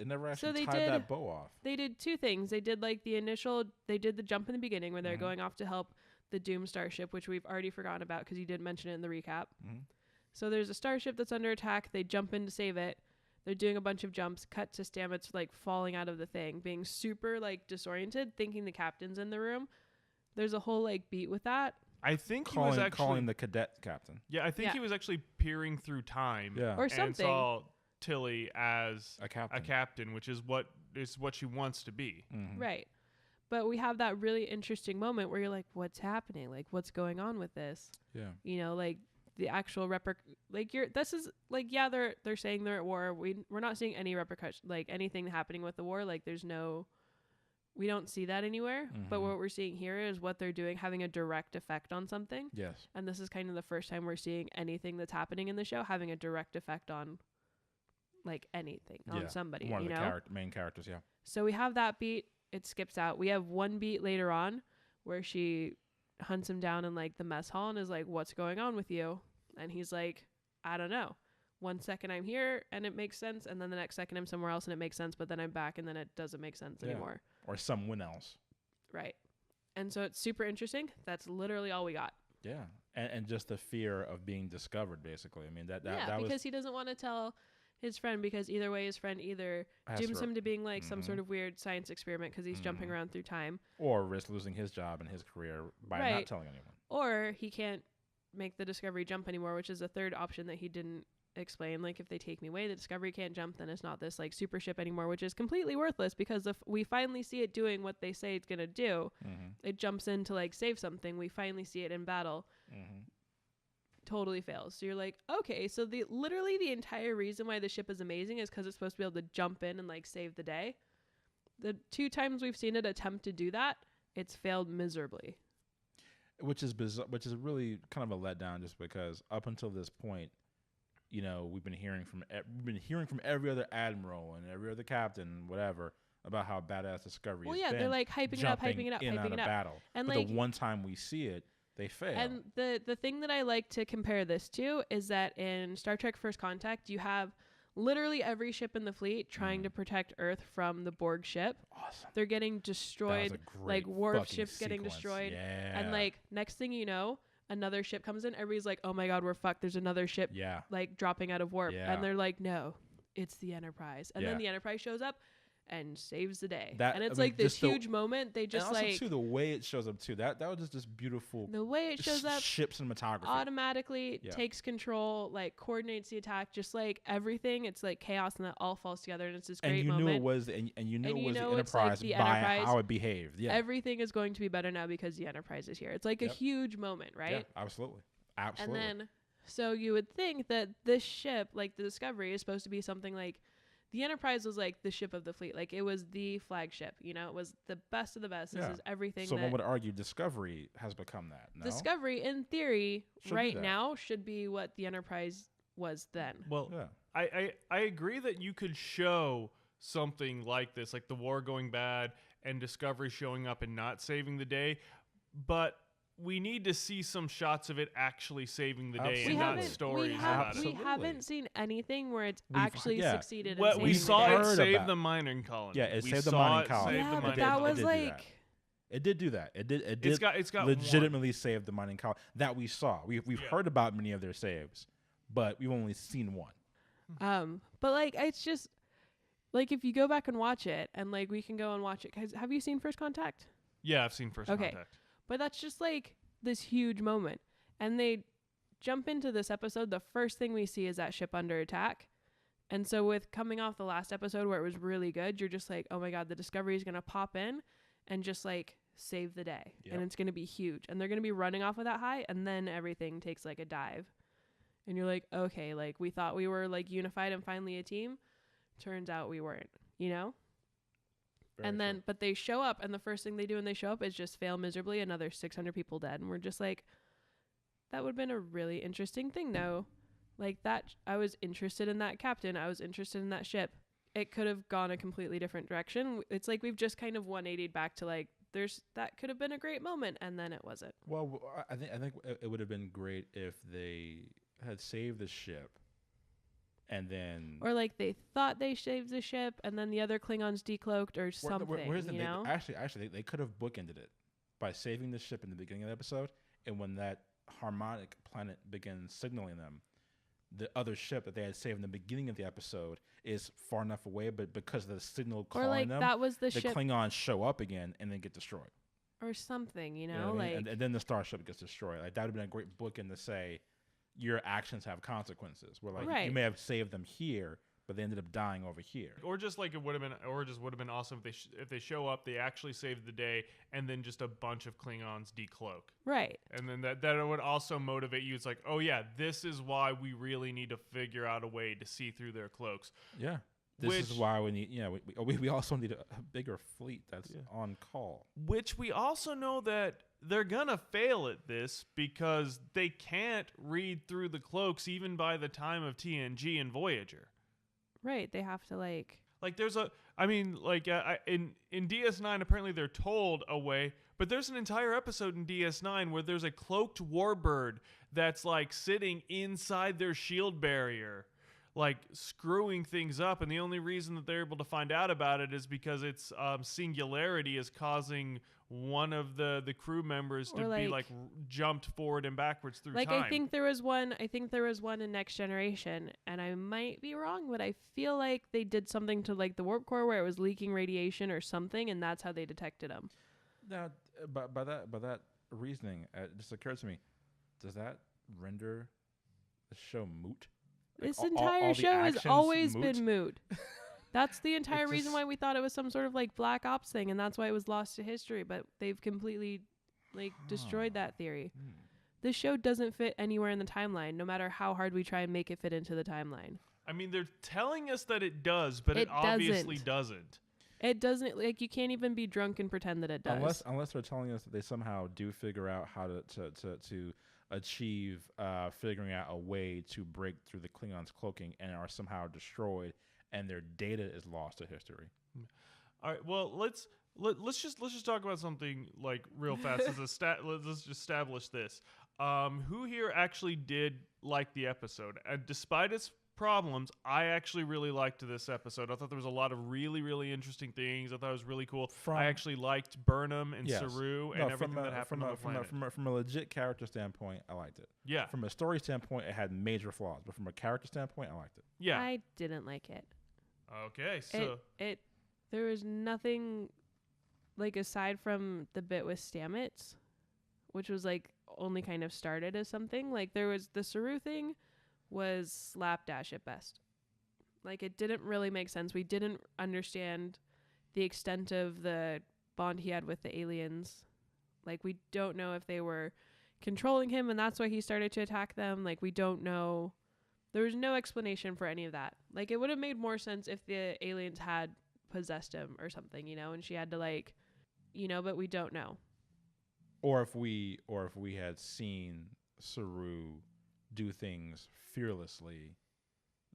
[SPEAKER 1] never
[SPEAKER 3] So
[SPEAKER 1] actually
[SPEAKER 3] they
[SPEAKER 1] tied
[SPEAKER 3] did-
[SPEAKER 1] that bow off.
[SPEAKER 3] They did two things. They did like they did the jump in the beginning where they're
[SPEAKER 1] Mhm.
[SPEAKER 3] going off to help the Doom starship, which we've already forgotten about because you did mention it in the recap.
[SPEAKER 1] Mhm.
[SPEAKER 3] So there's a starship that's under attack. They jump in to save it. They're doing a bunch of jumps. Cut to Stamets like falling out of the thing, being super like disoriented, thinking the captain's in the room. There's a whole like beat with that.
[SPEAKER 2] I think he was actually
[SPEAKER 1] Calling the cadet captain.
[SPEAKER 2] Yeah, I think
[SPEAKER 3] Yeah.
[SPEAKER 2] he was actually peering through time
[SPEAKER 1] Yeah,
[SPEAKER 3] Or
[SPEAKER 2] and
[SPEAKER 3] something.
[SPEAKER 2] saw Tilly as
[SPEAKER 1] a captain.
[SPEAKER 2] a captain, which is what she wants to be.
[SPEAKER 1] Mhm.
[SPEAKER 3] Right. But we have that really interesting moment where you're like, what's happening? Like, what's going on with this?
[SPEAKER 1] Yeah.
[SPEAKER 3] You know, like the actual this is like, yeah, they're saying they're at war. We're not seeing any repercussion, like anything happening with the war. Like we don't see that anywhere. But
[SPEAKER 1] Mhm.
[SPEAKER 3] what we're seeing here is what they're doing having a direct effect on something.
[SPEAKER 1] Yes.
[SPEAKER 3] And this is kind of the first time we're seeing anything that's happening in the show having a direct effect on like anything
[SPEAKER 1] Yeah.
[SPEAKER 3] on somebody,
[SPEAKER 1] One of
[SPEAKER 3] you
[SPEAKER 1] the
[SPEAKER 3] know?
[SPEAKER 1] main characters. Yeah.
[SPEAKER 3] So we have that beat. It skips out. We have one beat later on where she hunts him down in like the mess hall and is like, "What's going on with you?" And he's like, "I don't know. 1 second I'm here and it makes sense, and then the next second I'm somewhere else and it makes sense, but then I'm back and then it doesn't make sense
[SPEAKER 1] Yeah.
[SPEAKER 3] anymore."
[SPEAKER 1] Or someone else.
[SPEAKER 3] Right. And so it's super interesting. That's literally all we got.
[SPEAKER 1] Yeah. And just the fear of being discovered, basically. I mean, that
[SPEAKER 3] yeah,
[SPEAKER 1] was
[SPEAKER 3] because he doesn't want to tell his friend because either way his friend either
[SPEAKER 1] has
[SPEAKER 3] dooms
[SPEAKER 1] to-
[SPEAKER 3] him to being like some
[SPEAKER 1] Mhm.
[SPEAKER 3] sort of weird science experiment because he's jumping
[SPEAKER 1] Mhm.
[SPEAKER 3] around through time,
[SPEAKER 1] or risk losing his job and his career by not
[SPEAKER 3] Right.
[SPEAKER 1] telling anyone.
[SPEAKER 3] or he can't make the Discovery jump anymore, which is a third option that he didn't explain. Like, if they take me away, the Discovery can't jump, then it's not this like super ship anymore, which is completely worthless because if we finally see it doing what they say it's gonna do,
[SPEAKER 1] Mm-hmm.
[SPEAKER 3] it jumps in to like save something. We finally see it in battle.
[SPEAKER 1] Mm-hmm.
[SPEAKER 3] Totally fails. So you're like, okay, so literally the entire reason why the ship is amazing is because it's supposed to be able to jump in and like save the day. The 2 times we've seen it attempt to do that, it's failed miserably.
[SPEAKER 1] Which is bizarre, which is really kind of a letdown, just because up until this point, you know, we've been hearing from every other admiral and every other captain, whatever, about how badass Discovery
[SPEAKER 3] Well,
[SPEAKER 1] has
[SPEAKER 3] yeah,
[SPEAKER 1] been.
[SPEAKER 3] they're like hyping it up,
[SPEAKER 1] jumping
[SPEAKER 3] hyping it up,
[SPEAKER 1] in and out
[SPEAKER 3] hyping
[SPEAKER 1] of
[SPEAKER 3] it up.
[SPEAKER 1] battle.
[SPEAKER 3] And
[SPEAKER 1] but
[SPEAKER 3] like,
[SPEAKER 1] the one time we see it, they fail.
[SPEAKER 3] and the thing that I like to compare this to is that in Star Trek First Contact, you have literally every ship in the fleet trying to protect Earth from the Borg ship.
[SPEAKER 1] Awesome.
[SPEAKER 3] They're getting
[SPEAKER 1] That was
[SPEAKER 3] destroyed.
[SPEAKER 1] a great
[SPEAKER 3] Like Worf
[SPEAKER 1] fucking
[SPEAKER 3] ships getting
[SPEAKER 1] sequence.
[SPEAKER 3] destroyed.
[SPEAKER 1] Yeah.
[SPEAKER 3] And like next thing you know, another ship comes in. Everybody's like, "Oh my God, we're fucked. There's another ship
[SPEAKER 1] yeah.
[SPEAKER 3] like dropping out of warp."
[SPEAKER 1] Yeah.
[SPEAKER 3] And they're like, "No, it's the Enterprise." And
[SPEAKER 1] Yeah.
[SPEAKER 3] then the Enterprise shows up and saves the day.
[SPEAKER 1] That-
[SPEAKER 3] and it's
[SPEAKER 1] I mean,
[SPEAKER 3] like this
[SPEAKER 1] just the-
[SPEAKER 3] huge moment. They just
[SPEAKER 1] and also
[SPEAKER 3] like
[SPEAKER 1] too, the way it shows up too. That was just this beautiful
[SPEAKER 3] the way it shows up
[SPEAKER 1] ship cinematography.
[SPEAKER 3] automatically
[SPEAKER 1] Yeah.
[SPEAKER 3] takes control, like coordinates the attack, just like everything. It's like chaos and that all falls together, and it's this
[SPEAKER 1] and
[SPEAKER 3] great
[SPEAKER 1] you
[SPEAKER 3] moment.
[SPEAKER 1] knew it was and you knew
[SPEAKER 3] And
[SPEAKER 1] it
[SPEAKER 3] you
[SPEAKER 1] was
[SPEAKER 3] know
[SPEAKER 1] the
[SPEAKER 3] it's, like,
[SPEAKER 1] Enterprise
[SPEAKER 3] the
[SPEAKER 1] by
[SPEAKER 3] Enterprise.
[SPEAKER 1] how it behaved. Yeah.
[SPEAKER 3] Everything is going to be better now because the Enterprise is here. It's like
[SPEAKER 1] Yep.
[SPEAKER 3] a huge moment, right?
[SPEAKER 1] Yeah, absolutely. Absolutely.
[SPEAKER 3] And then, so you would think that this ship, like the Discovery, is supposed to be something like the Enterprise was like the ship of the fleet. Like it was the flagship, you know, it was the best of the best. This
[SPEAKER 1] Yeah.
[SPEAKER 3] is everything
[SPEAKER 1] so
[SPEAKER 3] that
[SPEAKER 1] one would argue Discovery has become that. No?
[SPEAKER 3] Discovery, in theory,
[SPEAKER 1] Should be
[SPEAKER 3] right
[SPEAKER 1] that.
[SPEAKER 3] now, should be what the Enterprise was then.
[SPEAKER 2] Well,
[SPEAKER 1] Yeah.
[SPEAKER 2] I agree that you could show something like this, like the war going bad and Discovery showing up and not saving the day, but we need to see some shots of it actually saving the day
[SPEAKER 1] Absolutely.
[SPEAKER 2] and not stories about
[SPEAKER 3] we
[SPEAKER 2] it.
[SPEAKER 3] haven't seen anything where it's
[SPEAKER 1] We've-
[SPEAKER 3] actually
[SPEAKER 1] yeah.
[SPEAKER 3] succeeded.
[SPEAKER 2] Well,
[SPEAKER 3] in
[SPEAKER 2] we
[SPEAKER 3] saving
[SPEAKER 2] saw
[SPEAKER 3] the
[SPEAKER 2] it
[SPEAKER 3] day.
[SPEAKER 1] heard
[SPEAKER 2] save
[SPEAKER 1] about-
[SPEAKER 2] the mining colony.
[SPEAKER 1] Yeah, it
[SPEAKER 2] we
[SPEAKER 1] saved the
[SPEAKER 2] saw
[SPEAKER 1] mining
[SPEAKER 2] it
[SPEAKER 1] colony.
[SPEAKER 2] save
[SPEAKER 3] Yeah,
[SPEAKER 2] the
[SPEAKER 3] but
[SPEAKER 2] mining
[SPEAKER 3] that
[SPEAKER 2] colony.
[SPEAKER 3] was
[SPEAKER 1] It did do that.
[SPEAKER 3] like
[SPEAKER 1] It did do that. It did.
[SPEAKER 2] It's got
[SPEAKER 1] legitimately saved the mining colony that we saw. We've
[SPEAKER 2] Yeah.
[SPEAKER 1] heard about many of their saves, but we've only seen one.
[SPEAKER 3] but like it's just like if you go back and watch it, and like we can go and watch it. 'Cause have you seen First Contact?
[SPEAKER 2] Yeah, I've seen First
[SPEAKER 3] Okay.
[SPEAKER 2] Contact.
[SPEAKER 3] But that's just like this huge moment. And they jump into this episode. The first thing we see is that ship under attack. And so with coming off the last episode where it was really good, you're just like, oh my God, the Discovery is going to pop in and just like save the day.
[SPEAKER 1] Yep.
[SPEAKER 3] And it's going to be huge. And they're going to be running off of that high. And then everything takes like a dive. And you're like, okay, like we thought we were like unified and finally a team. Turns out we weren't, you know?
[SPEAKER 1] Very
[SPEAKER 3] And
[SPEAKER 1] true.
[SPEAKER 3] then, but they show up, and the first thing they do when they show up is just fail miserably. Another 600 people dead, and we're just like, that would have been a really interesting thing, though. Like that, I was interested in that captain. I was interested in that ship. It could have gone a completely different direction. It's like we've just kind of 180'd back to like that could have been a great moment, and then it wasn't.
[SPEAKER 1] Well, I think it would have been great if they had saved the ship, and then
[SPEAKER 3] Or like they thought they saved the ship, and then the other Klingons decloaked, or something.
[SPEAKER 1] Where's the
[SPEAKER 3] you know?
[SPEAKER 1] actually they could have bookended it by saving the ship in the beginning of the episode, and when that harmonic planet begins signaling them, the other ship that they had saved in the beginning of the episode is far enough away, but because of the signal calling
[SPEAKER 3] Or like
[SPEAKER 1] them,
[SPEAKER 3] that was the
[SPEAKER 1] the
[SPEAKER 3] ship,
[SPEAKER 1] Klingons show up again and then get destroyed.
[SPEAKER 3] or something. You
[SPEAKER 1] You
[SPEAKER 3] know,
[SPEAKER 1] know what I mean?
[SPEAKER 3] like
[SPEAKER 1] And then the starship gets destroyed. Like that would have been a great bookend to say your actions have consequences. Where like you
[SPEAKER 3] Right.
[SPEAKER 1] may have saved them here, but they ended up dying over here.
[SPEAKER 2] Or just like it would have been, or just would have been awesome if if they show up, they actually save the day, and then just a bunch of Klingons decloak,
[SPEAKER 3] right.
[SPEAKER 2] and then that would also motivate you. It's like, oh yeah, this is why we really need to figure out a way to see through their cloaks.
[SPEAKER 1] Yeah. This is
[SPEAKER 2] Which-
[SPEAKER 1] why we need, we also need a bigger fleet that's on call.
[SPEAKER 2] Which we also know that they're gonna fail at this because they can't read through the cloaks even by the time of TNG and Voyager.
[SPEAKER 3] Right. They have to like.
[SPEAKER 2] Like there's in DS9 apparently they're told a way, but there's an entire episode in DS9 where there's a cloaked warbird that's like sitting inside their shield barrier, like screwing things up, and the only reason that they're able to find out about it is because its singularity is causing one of the crew members
[SPEAKER 3] Or
[SPEAKER 2] to be
[SPEAKER 3] like-
[SPEAKER 2] jumped forward and backwards through
[SPEAKER 3] Like
[SPEAKER 2] time.
[SPEAKER 3] I think there was one in Next Generation, and I might be wrong, but I feel like they did something to like the warp core where it was leaking radiation or something, and that's how they detected them.
[SPEAKER 1] Now, by that reasoning, it just occurred to me: does that render the show moot? Like,
[SPEAKER 3] This
[SPEAKER 1] all
[SPEAKER 3] entire
[SPEAKER 1] the
[SPEAKER 3] show has
[SPEAKER 1] actions
[SPEAKER 3] always
[SPEAKER 1] moot?
[SPEAKER 3] been moot. That's the entire reason
[SPEAKER 1] just-
[SPEAKER 3] why we thought it was some sort of like black ops thing, and that's why it was lost to history. But they've completely like destroyed that theory. This show doesn't fit anywhere in the timeline, no matter how hard we try and make it fit into the timeline.
[SPEAKER 2] I mean, they're telling us that it does, but it
[SPEAKER 3] It
[SPEAKER 2] obviously doesn't.
[SPEAKER 3] It doesn't, like, you can't even be drunk and pretend that it does.
[SPEAKER 1] Unless they're telling us that they somehow do figure out how to achieve figuring out a way to break through the Klingons' cloaking and are somehow destroyed, and their data is lost to history.
[SPEAKER 2] All right. Well, let's just talk about something like real fast. Let's just establish this. Who here actually did like the episode? And despite its problems, I actually really liked this episode. I thought there was a lot of really, really interesting things. I thought it was really cool. I actually liked Burnham and Saru and everything that happened on the planet.
[SPEAKER 1] From a legit character standpoint, I liked it.
[SPEAKER 2] Yeah.
[SPEAKER 1] From a story standpoint, it had major flaws, but from a character standpoint, I liked it.
[SPEAKER 2] Yeah.
[SPEAKER 3] I didn't like it.
[SPEAKER 2] Okay. So
[SPEAKER 3] There was nothing, like, aside from the bit with Stamets, which was like only kind of started as something. Like, there was the Saru thing was slapdash at best. Like, it didn't really make sense. We didn't understand the extent of the bond he had with the aliens. Like, we don't know if they were controlling him and that's why he started to attack them. Like, we don't know. There was no explanation for any of that. Like, it would have made more sense if the aliens had possessed him or something, and she had to, like, but we don't know.
[SPEAKER 1] Or if we had seen Saru do things fearlessly,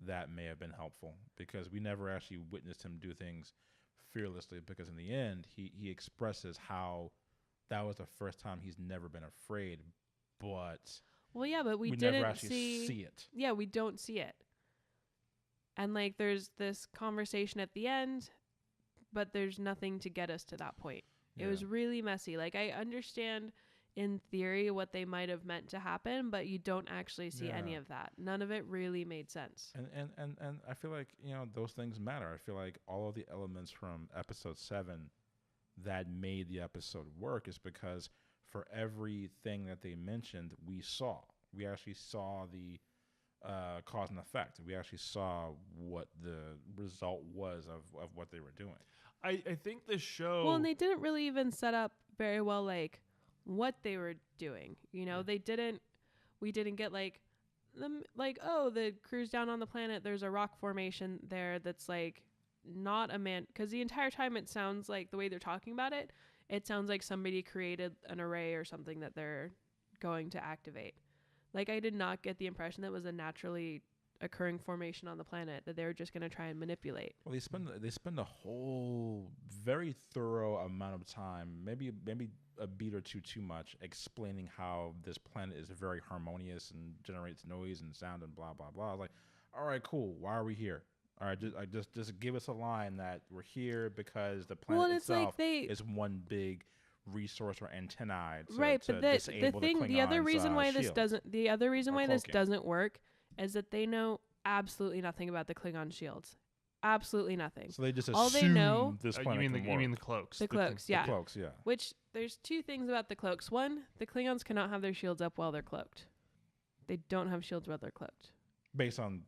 [SPEAKER 1] that may have been helpful, because we never actually witnessed him do things fearlessly, because in the end he expresses how that was the first time he's never been afraid, but
[SPEAKER 3] we
[SPEAKER 1] never
[SPEAKER 3] didn't
[SPEAKER 1] actually see it.
[SPEAKER 3] Yeah, we don't see it. And, like, there's this conversation at the end, but there's nothing to get us to that point. It was really messy. Like, I understand in theory what they might have meant to happen, but you don't actually see any of that. None of it really made sense.
[SPEAKER 1] And I feel like, those things matter. I feel like all of the elements from episode 7 that made the episode work is because for everything that they mentioned, we actually saw the cause and effect. We actually saw what the result was of what they were doing.
[SPEAKER 2] I think the show.
[SPEAKER 3] Well, and they didn't really even set up very well, like, what they were doing. They didn't. We didn't get like them. Like, oh, the crew's down on the planet. There's a rock formation there that's like not a man. Because the entire time it sounds like the way they're talking about it. It sounds like somebody created an array or something that they're going to activate. Like, I did not get the impression that was a naturally occurring formation on the planet that they were just going to try and manipulate.
[SPEAKER 1] Well, they spend a whole very thorough amount of time, maybe a beat or two too much, explaining how this planet is very harmonious and generates noise and sound and blah blah blah. I was like, all right, cool. Why are we here? All right, just give us a line that we're here because the planet itself is one big resource or antennae to,
[SPEAKER 3] right,
[SPEAKER 1] to
[SPEAKER 3] but
[SPEAKER 1] disable
[SPEAKER 3] the other reason why this
[SPEAKER 1] shield.
[SPEAKER 3] doesn't the other reason why this
[SPEAKER 1] cloaking.
[SPEAKER 3] doesn't work is that they know absolutely nothing about the Klingon shields. Absolutely nothing.
[SPEAKER 1] So they just
[SPEAKER 3] all they
[SPEAKER 1] assume
[SPEAKER 3] know
[SPEAKER 1] this
[SPEAKER 2] you
[SPEAKER 1] planet
[SPEAKER 2] mean
[SPEAKER 1] can
[SPEAKER 2] you mean the
[SPEAKER 1] work.
[SPEAKER 2] cloaks?
[SPEAKER 3] the cloaks, yeah.
[SPEAKER 1] The cloaks, yeah.
[SPEAKER 3] Which there's two things about the cloaks. One, the Klingons cannot have their shields up while they're cloaked. They don't have shields while they're cloaked.
[SPEAKER 1] Based on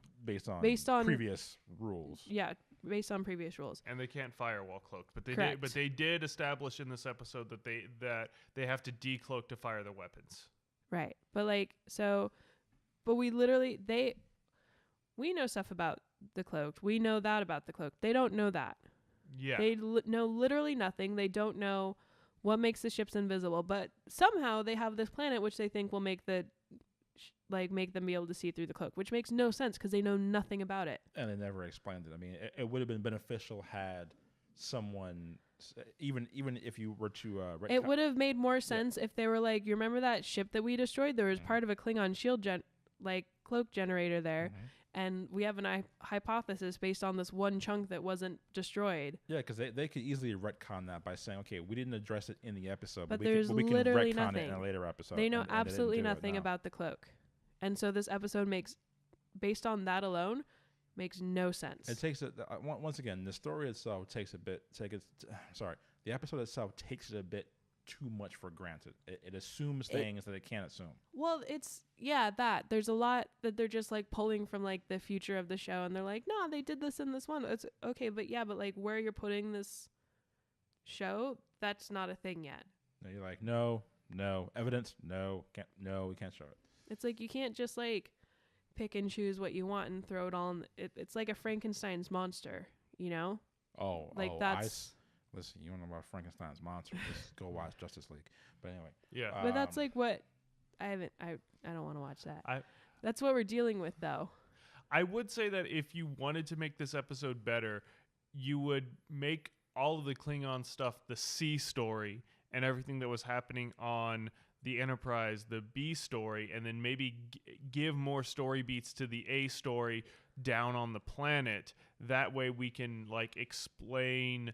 [SPEAKER 1] previous rules.
[SPEAKER 3] Yeah, based on previous rules.
[SPEAKER 2] And they can't fire while cloaked, but
[SPEAKER 3] Correct.
[SPEAKER 2] they did establish in this episode that they have to decloak to fire their weapons.
[SPEAKER 3] Right. But we know stuff about the cloaked. We know that about the cloaked. They don't know that.
[SPEAKER 2] Yeah.
[SPEAKER 3] They know literally nothing. They don't know what makes the ships invisible, but somehow they have this planet which they think will make make them be able to see through the cloak, which makes no sense because they know nothing about it.
[SPEAKER 1] And they never explained it. I mean, it would have been beneficial had someone, even if you were to
[SPEAKER 3] it would have made more sense if they were like, you remember that ship that we destroyed? There was part of a Klingon shield cloak generator there, and we have an hypothesis based on this one chunk that wasn't destroyed.
[SPEAKER 1] Yeah, because they could easily retcon that by saying, okay, we didn't address it in the episode,
[SPEAKER 3] But
[SPEAKER 1] we
[SPEAKER 3] there's
[SPEAKER 1] can
[SPEAKER 3] literally
[SPEAKER 1] retcon
[SPEAKER 3] nothing.
[SPEAKER 1] it in a later episode.
[SPEAKER 3] They know
[SPEAKER 1] and they didn't
[SPEAKER 3] absolutely
[SPEAKER 1] do it,
[SPEAKER 3] nothing
[SPEAKER 1] no.
[SPEAKER 3] about the cloak. And so this episode based on that alone, makes no sense.
[SPEAKER 1] It takes it once again. The story itself the episode itself takes it a bit too much for granted. It assumes things that it can't assume.
[SPEAKER 3] Well, there's a lot that they're just like pulling from like the future of the show, and they're like, no, they did this in this one. It's okay, but like where you're putting this show, that's not a thing yet.
[SPEAKER 1] And you're like, no evidence, we can't show it.
[SPEAKER 3] It's like you can't just like pick and choose what you want and throw it all in. It's like a Frankenstein's monster, you know?
[SPEAKER 1] Listen, you don't know about Frankenstein's monster. Just go watch Justice League. But anyway.
[SPEAKER 2] Yeah.
[SPEAKER 3] But that's like what I don't want to watch that. That's what we're dealing with though.
[SPEAKER 2] I would say that if you wanted to make this episode better, you would make all of the Klingon stuff the C story and everything that was happening on the Enterprise, the B story, and then maybe give more story beats to the A story down on the planet. That way we can like explain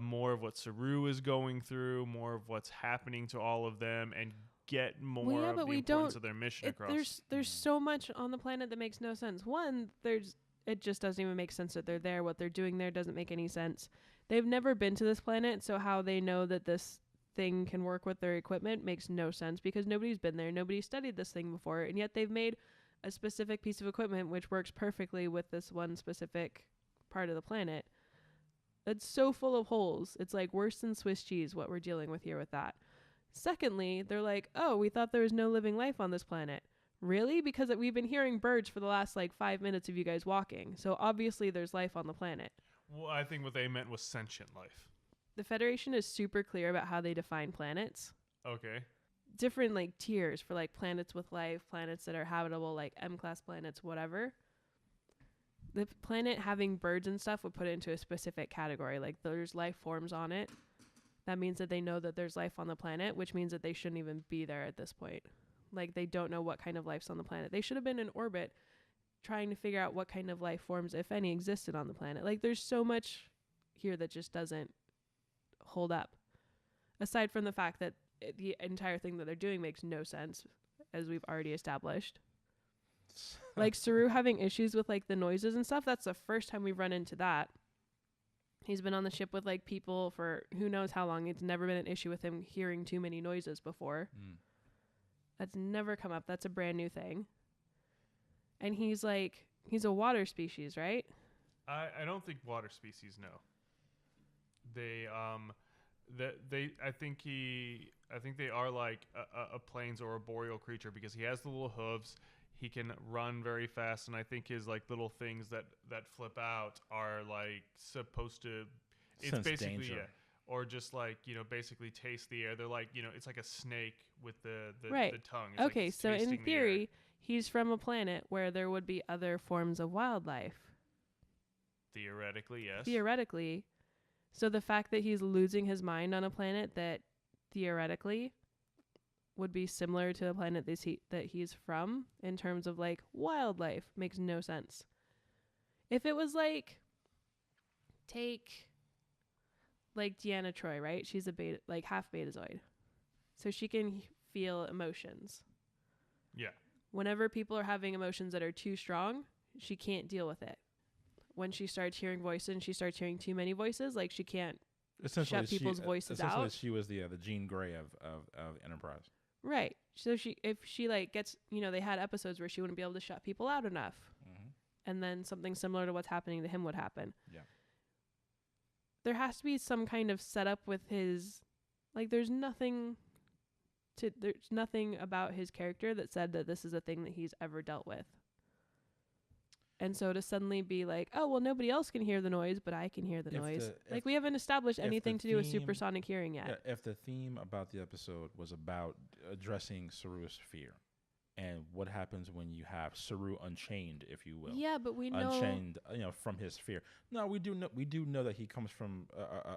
[SPEAKER 2] more of what Saru is going through, more of what's happening to all of them, and get more of the importance of their mission across.
[SPEAKER 3] There's so much on the planet that makes no sense. One, it just doesn't even make sense that they're there. What they're doing there doesn't make any sense. They've never been to this planet, so how they know that this thing can work with their equipment makes no sense because nobody's been there. Nobody's studied this thing before, and yet they've made a specific piece of equipment which works perfectly with this one specific part of the planet. It's so full of holes. It's like worse than Swiss cheese what we're dealing with here with that. Secondly, they're like, oh, we thought there was no living life on this planet. Really? Because we've been hearing birds for the last 5 minutes of you guys walking. So obviously there's life on the planet.
[SPEAKER 2] Well, I think what they meant was sentient life.
[SPEAKER 3] The Federation is super clear about how they define planets.
[SPEAKER 2] Okay.
[SPEAKER 3] Different tiers for planets with life, planets that are habitable, M-class planets, whatever. The planet having birds and stuff would put it into a specific category. There's life forms on it. That means that they know that there's life on the planet, which means that they shouldn't even be there at this point. They don't know what kind of life's on the planet. They should have been in orbit trying to figure out what kind of life forms, if any, existed on the planet. There's so much here that just doesn't hold up. Aside from the fact that the entire thing that they're doing makes no sense, as we've already established. Saru having issues with the noises and stuff, that's the first time we've run into that. He's been on the ship with people for who knows how long. It's never been an issue with him hearing too many noises before. That's never come up. That's a brand new thing. And he's a water species, right?
[SPEAKER 2] I don't think water species, no. I think they are a plains or a boreal creature because he has the little hooves. He can run very fast, and I think his little things that flip out are supposed to. It's
[SPEAKER 1] sense
[SPEAKER 2] basically
[SPEAKER 1] danger.
[SPEAKER 2] Or just basically taste the air. They're it's like a snake with the
[SPEAKER 3] right.
[SPEAKER 2] the tongue. It's
[SPEAKER 3] okay, so in theory, he's from a planet where there would be other forms of wildlife.
[SPEAKER 2] Theoretically, yes.
[SPEAKER 3] Theoretically. So the fact that he's losing his mind on a planet that theoretically would be similar to the planet that he's from in terms of like wildlife makes no sense. If it was like, take like Deanna Troi, right? She's a beta, like half betazoid. So she can feel emotions.
[SPEAKER 2] Yeah.
[SPEAKER 3] Whenever people are having emotions that are too strong, she can't deal with it. When she starts hearing voices and she starts hearing too many voices, like she can't shut people's voices out.
[SPEAKER 1] She was the Jean Grey of Enterprise.
[SPEAKER 3] Right. So if she like gets, they had episodes where she wouldn't be able to shut people out enough.
[SPEAKER 1] Mm-hmm.
[SPEAKER 3] And then something similar to what's happening to him would happen.
[SPEAKER 1] Yeah.
[SPEAKER 3] There has to be some kind of setup with his, like there's nothing about his character that said that this is a thing that he's ever dealt with. And so to suddenly be like, oh, well, nobody else can hear the noise, but I can hear the noise. Like, we haven't established anything to do with supersonic hearing yet.
[SPEAKER 1] Yeah, if the theme about the episode was about addressing Saru's fear and what happens when you have Saru unchained, if you will.
[SPEAKER 3] Yeah, but we know...
[SPEAKER 1] Unchained, from his fear. No, we do know that he comes from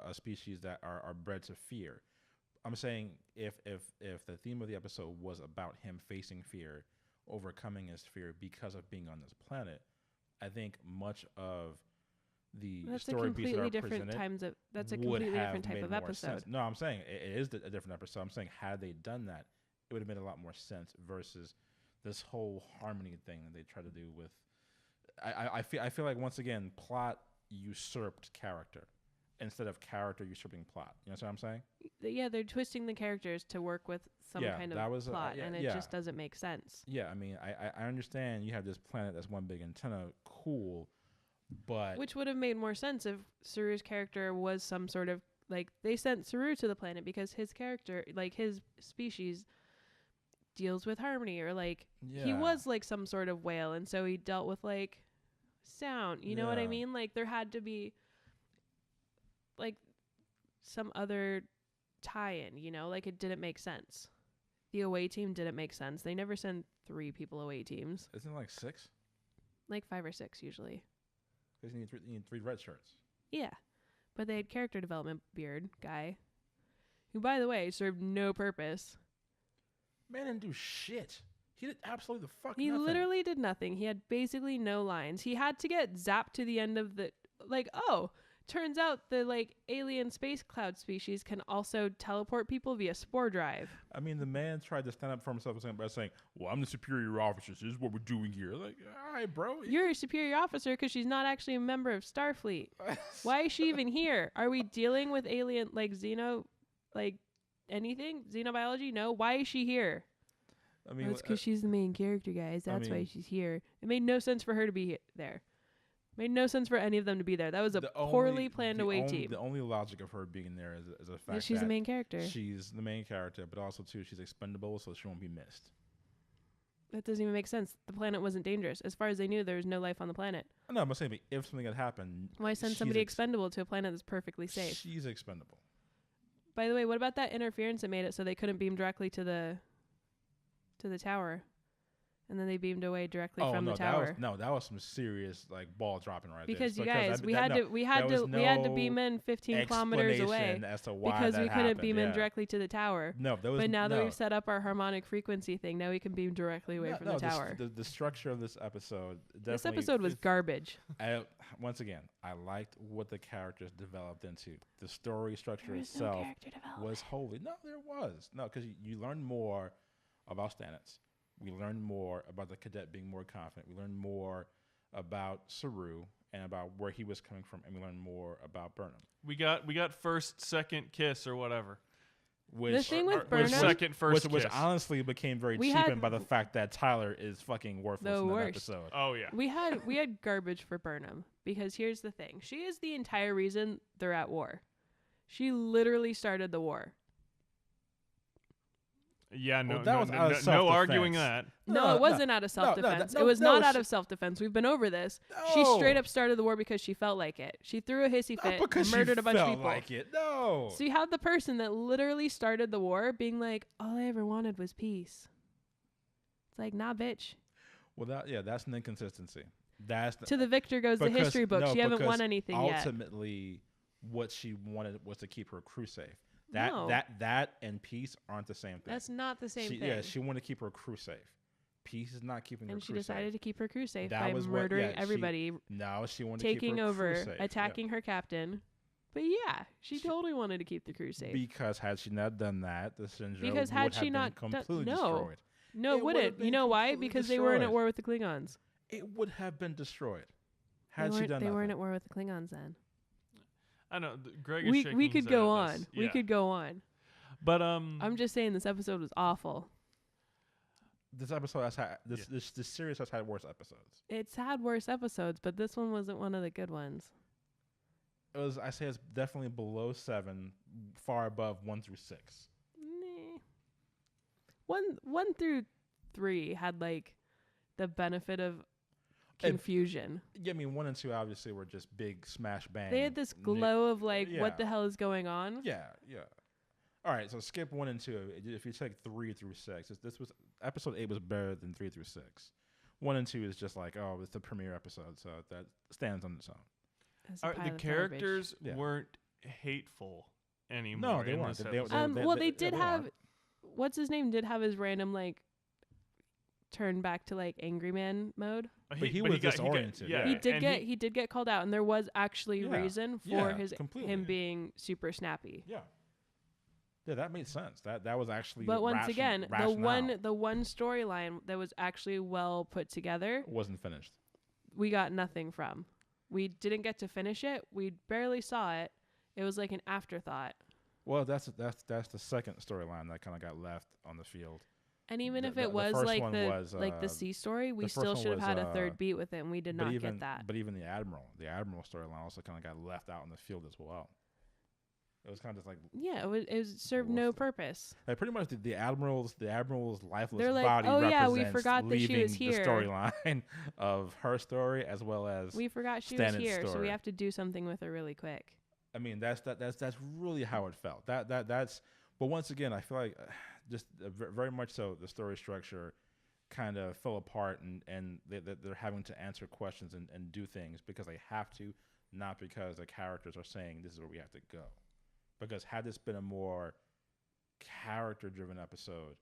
[SPEAKER 1] a species that are bred to fear. I'm saying if the theme of the episode was about him facing fear, overcoming his fear because of being on this planet, I think much of the story beats that are presented
[SPEAKER 3] that's a completely different type of episode.
[SPEAKER 1] Sense. No, I'm saying it is a different episode. I'm saying had they done that, it would have made a lot more sense versus this whole harmony thing that they try to do with. I feel like once again plot usurped character instead of character usurping plot. You know what I'm saying?
[SPEAKER 3] Yeah, they're twisting the characters to work with some kind of plot, and it just doesn't make sense.
[SPEAKER 1] Yeah, I mean, I understand you have this planet that's one big antenna, cool, but...
[SPEAKER 3] Which would have made more sense if Saru's character was some sort of... Like, they sent Saru to the planet because his character, like, his species deals with harmony, or, like, he was, like, some sort of whale, and so he dealt with, like, sound. You know what I mean? Like, there had to be... like some other tie-in, like it didn't make sense. The away team didn't make sense. They never send 3 people away teams.
[SPEAKER 1] Isn't it like 6?
[SPEAKER 3] Like 5 or 6 usually.
[SPEAKER 1] Because you need 3 red shirts.
[SPEAKER 3] Yeah, but they had character development beard guy, who by the way served no purpose.
[SPEAKER 1] Man didn't do shit. He did absolutely the fuck
[SPEAKER 3] He
[SPEAKER 1] nothing.
[SPEAKER 3] literally did nothing. He had basically no lines. He had to get zapped to the end of the turns out the like alien space cloud species can also teleport people via spore drive.
[SPEAKER 1] I mean, the man tried to stand up for himself by saying, well, I'm the superior officer, so this is what we're doing here. Like, all right, bro.
[SPEAKER 3] You're a superior officer because she's not actually a member of Starfleet. Why is she even here? Are we dealing with alien, like anything? Xenobiology? No. Why is she here? I mean, it's because she's the main character, guys. That's why she's here. It made no sense for her to be there. Made no sense for any of them to be there. That was a poorly planned away team.
[SPEAKER 1] The only logic of her being there is a fact that
[SPEAKER 3] she's the main character.
[SPEAKER 1] She's the main character, but also, too, she's expendable, so she won't be missed.
[SPEAKER 3] That doesn't even make sense. The planet wasn't dangerous. As far as they knew, there was no life on the planet.
[SPEAKER 1] No, I'm saying if something had happened...
[SPEAKER 3] Why send somebody expendable to a planet that's perfectly safe?
[SPEAKER 1] She's expendable.
[SPEAKER 3] By the way, what about that interference that made it so they couldn't beam directly to the tower? And then they beamed away directly from the tower.
[SPEAKER 1] That was some serious like ball dropping right there.
[SPEAKER 3] Because you guys, we had to beam in 15 kilometers away
[SPEAKER 1] as to why
[SPEAKER 3] because we couldn't
[SPEAKER 1] happened.
[SPEAKER 3] beam in directly to the tower. But now that we've set up our harmonic frequency thing, now we can beam directly away from the tower.
[SPEAKER 1] The structure of this episode definitely.
[SPEAKER 3] This episode was garbage.
[SPEAKER 1] Once again, I liked what the characters developed into. The story structure itself was holy. No, there was because you learned more about Stannis. We learned more about the cadet being more confident. We learned more about Saru and about where he was coming from, and we learned more about Burnham.
[SPEAKER 2] We got first, second kiss or whatever.
[SPEAKER 3] The thing with Burnham,
[SPEAKER 1] which honestly became very cheapened by the fact that Tyler is fucking worthless in that episode.
[SPEAKER 2] Oh yeah,
[SPEAKER 3] we had garbage for Burnham because here's the thing: she is the entire reason they're at war. She literally started the war.
[SPEAKER 2] Yeah, no
[SPEAKER 3] arguing
[SPEAKER 2] that.
[SPEAKER 3] No, it wasn't out of self-defense. It was not out of self-defense. We've been over this. She straight up started the war because she felt like it. She threw a hissy fit and murdered a bunch of people.
[SPEAKER 1] Like it. No.
[SPEAKER 3] So you have the person that literally started the war being like, all I ever wanted was peace. It's like, nah, bitch.
[SPEAKER 1] Well, that's an inconsistency. That's
[SPEAKER 3] To the victor goes the history books.
[SPEAKER 1] no,
[SPEAKER 3] You haven't
[SPEAKER 1] because
[SPEAKER 3] won anything yet.
[SPEAKER 1] ultimately, what she wanted was to keep her crew safe.
[SPEAKER 3] No.
[SPEAKER 1] That and peace aren't the same thing.
[SPEAKER 3] That's not the same thing.
[SPEAKER 1] Yeah, she wanted to keep her crew safe. Peace is not keeping her
[SPEAKER 3] And
[SPEAKER 1] crew
[SPEAKER 3] she decided
[SPEAKER 1] safe.
[SPEAKER 3] to keep her crew safe
[SPEAKER 1] That
[SPEAKER 3] by
[SPEAKER 1] was
[SPEAKER 3] murdering everybody,
[SPEAKER 1] No, she wanted
[SPEAKER 3] taking
[SPEAKER 1] to keep her
[SPEAKER 3] over,
[SPEAKER 1] crew safe.
[SPEAKER 3] attacking her captain. But yeah, she totally wanted to keep the crew safe.
[SPEAKER 1] Because had she not done that, the Shinjo
[SPEAKER 3] Because
[SPEAKER 1] would
[SPEAKER 3] had
[SPEAKER 1] have
[SPEAKER 3] she
[SPEAKER 1] been
[SPEAKER 3] not
[SPEAKER 1] completely
[SPEAKER 3] no.
[SPEAKER 1] destroyed.
[SPEAKER 3] No,
[SPEAKER 1] It
[SPEAKER 3] it
[SPEAKER 1] would have
[SPEAKER 3] wouldn't.
[SPEAKER 1] been
[SPEAKER 3] You know why?
[SPEAKER 1] completely
[SPEAKER 3] Because they weren't at
[SPEAKER 1] destroyed.
[SPEAKER 3] war with the Klingons.
[SPEAKER 1] It would have been destroyed.
[SPEAKER 3] They
[SPEAKER 1] Had she
[SPEAKER 3] weren't,
[SPEAKER 1] done
[SPEAKER 3] they
[SPEAKER 1] nothing.
[SPEAKER 3] weren't at war with the Klingons then.
[SPEAKER 2] I know. Greg is
[SPEAKER 3] We
[SPEAKER 2] shaking
[SPEAKER 3] could
[SPEAKER 2] his
[SPEAKER 3] go
[SPEAKER 2] head at
[SPEAKER 3] on.
[SPEAKER 2] this.
[SPEAKER 3] We
[SPEAKER 2] Yeah.
[SPEAKER 3] could go on.
[SPEAKER 2] But
[SPEAKER 3] I'm just saying this episode was awful.
[SPEAKER 1] This episode has had this series has had worse episodes.
[SPEAKER 3] It's had worse episodes, but this one wasn't one of the good ones.
[SPEAKER 1] I say it's definitely below 7, far above 1 through 6.
[SPEAKER 3] Nah. One through 3 had like the benefit of confusion.
[SPEAKER 1] Yeah, I mean 1 and 2 obviously were just big smash bang.
[SPEAKER 3] They had this glow of like, what the hell is going on?
[SPEAKER 1] Yeah. All right, so skip 1 and 2. If you take 3 through 6, this was episode 8 was better than 3 through 6. 1 and 2 is just like, oh, it's the premiere episode, so that stands on its own.
[SPEAKER 3] As a pile
[SPEAKER 2] the
[SPEAKER 3] of
[SPEAKER 2] characters
[SPEAKER 1] Yeah.
[SPEAKER 2] weren't hateful anymore.
[SPEAKER 1] No, they
[SPEAKER 2] in
[SPEAKER 1] weren't.
[SPEAKER 2] this
[SPEAKER 1] They-
[SPEAKER 2] episode.
[SPEAKER 3] Well, they did
[SPEAKER 1] they
[SPEAKER 3] have.
[SPEAKER 1] weren't.
[SPEAKER 3] What's his name? Did have his random like turn back to like angry man mode.
[SPEAKER 1] But he was disoriented, yeah.
[SPEAKER 3] He did
[SPEAKER 2] and
[SPEAKER 3] he did get called out, and there was actually
[SPEAKER 1] Yeah.
[SPEAKER 3] reason for
[SPEAKER 1] Yeah, completely.
[SPEAKER 3] him being super snappy.
[SPEAKER 1] Yeah, that made sense. That was actually.
[SPEAKER 3] But once again,
[SPEAKER 1] rationale.
[SPEAKER 3] the one storyline that was actually well put together,
[SPEAKER 1] wasn't finished.
[SPEAKER 3] we got nothing from. We didn't get to finish it. We barely saw it. It was like an afterthought.
[SPEAKER 1] Well, that's the second storyline that kind of got left on the field.
[SPEAKER 3] And even if
[SPEAKER 1] The
[SPEAKER 3] it was
[SPEAKER 1] first
[SPEAKER 3] like
[SPEAKER 1] one
[SPEAKER 3] the
[SPEAKER 1] was,
[SPEAKER 3] like the sea story, we
[SPEAKER 1] the
[SPEAKER 3] still
[SPEAKER 1] first
[SPEAKER 3] should
[SPEAKER 1] one
[SPEAKER 3] have had
[SPEAKER 1] was,
[SPEAKER 3] a third beat with it, and we did not get that.
[SPEAKER 1] But even the admiral storyline also kind of got left out in the field as well. It was kind of just like
[SPEAKER 3] Yeah, it was served no purpose.
[SPEAKER 1] like pretty much the admiral's lifeless
[SPEAKER 3] They're like,
[SPEAKER 1] body
[SPEAKER 3] "Oh, yeah,
[SPEAKER 1] represents
[SPEAKER 3] we forgot that she
[SPEAKER 1] leaving
[SPEAKER 3] was here."
[SPEAKER 1] the storyline of her story as well as
[SPEAKER 3] We forgot she was
[SPEAKER 1] Stanton's
[SPEAKER 3] here, so
[SPEAKER 1] story.
[SPEAKER 3] we have to do something with her really quick.
[SPEAKER 1] I mean, that's really how it felt. That's. But once again, I feel like just very much so the story structure kind of fell apart, and they're having to answer questions and do things because they have to, not because the characters are saying this is where we have to go. Because had this been a more character-driven episode,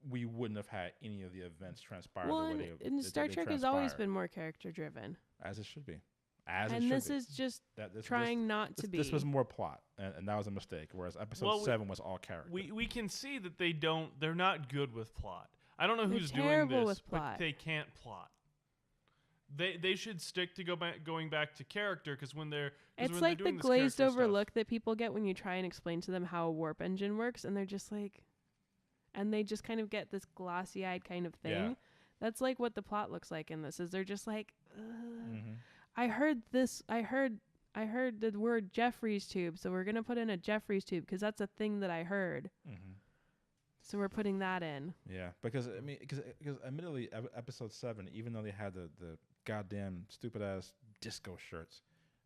[SPEAKER 1] we wouldn't have had any of the events transpire
[SPEAKER 3] Well,
[SPEAKER 1] the way
[SPEAKER 3] and
[SPEAKER 1] they
[SPEAKER 3] Star Trek has always
[SPEAKER 1] transpired.
[SPEAKER 3] been more character-driven,
[SPEAKER 1] as it should be. As it
[SPEAKER 3] and
[SPEAKER 1] should
[SPEAKER 3] this
[SPEAKER 1] be.
[SPEAKER 3] is just
[SPEAKER 1] This
[SPEAKER 3] trying not to be.
[SPEAKER 1] This was more plot, and that was a mistake. Whereas episode 7 was all character.
[SPEAKER 2] We can see that they're not good with plot. I don't know
[SPEAKER 3] They're
[SPEAKER 2] who's doing
[SPEAKER 3] terrible
[SPEAKER 2] this,
[SPEAKER 3] with
[SPEAKER 2] but
[SPEAKER 3] plot.
[SPEAKER 2] they can't plot. They should stick to going back to character because when they're
[SPEAKER 3] It's
[SPEAKER 2] when
[SPEAKER 3] like
[SPEAKER 2] they're
[SPEAKER 3] the
[SPEAKER 2] doing this
[SPEAKER 3] glazed
[SPEAKER 2] character
[SPEAKER 3] over
[SPEAKER 2] stuff-
[SPEAKER 3] look that people get when you try and explain to them how a warp engine works, and they're just like, and they just kind of get this glossy-eyed kind of thing.
[SPEAKER 1] Yeah.
[SPEAKER 3] That's like what the plot looks like in this. Is they're just like,
[SPEAKER 1] Mhm.
[SPEAKER 3] I heard this. I heard the word Jeffrey's tube, so we're gonna put in a Jeffrey's tube because that's a thing that I heard.
[SPEAKER 1] Mhm.
[SPEAKER 3] So we're putting that in.
[SPEAKER 1] Yeah, because I mean, because admittedly, episode 7, even though they had the goddamn stupid ass disco shirts,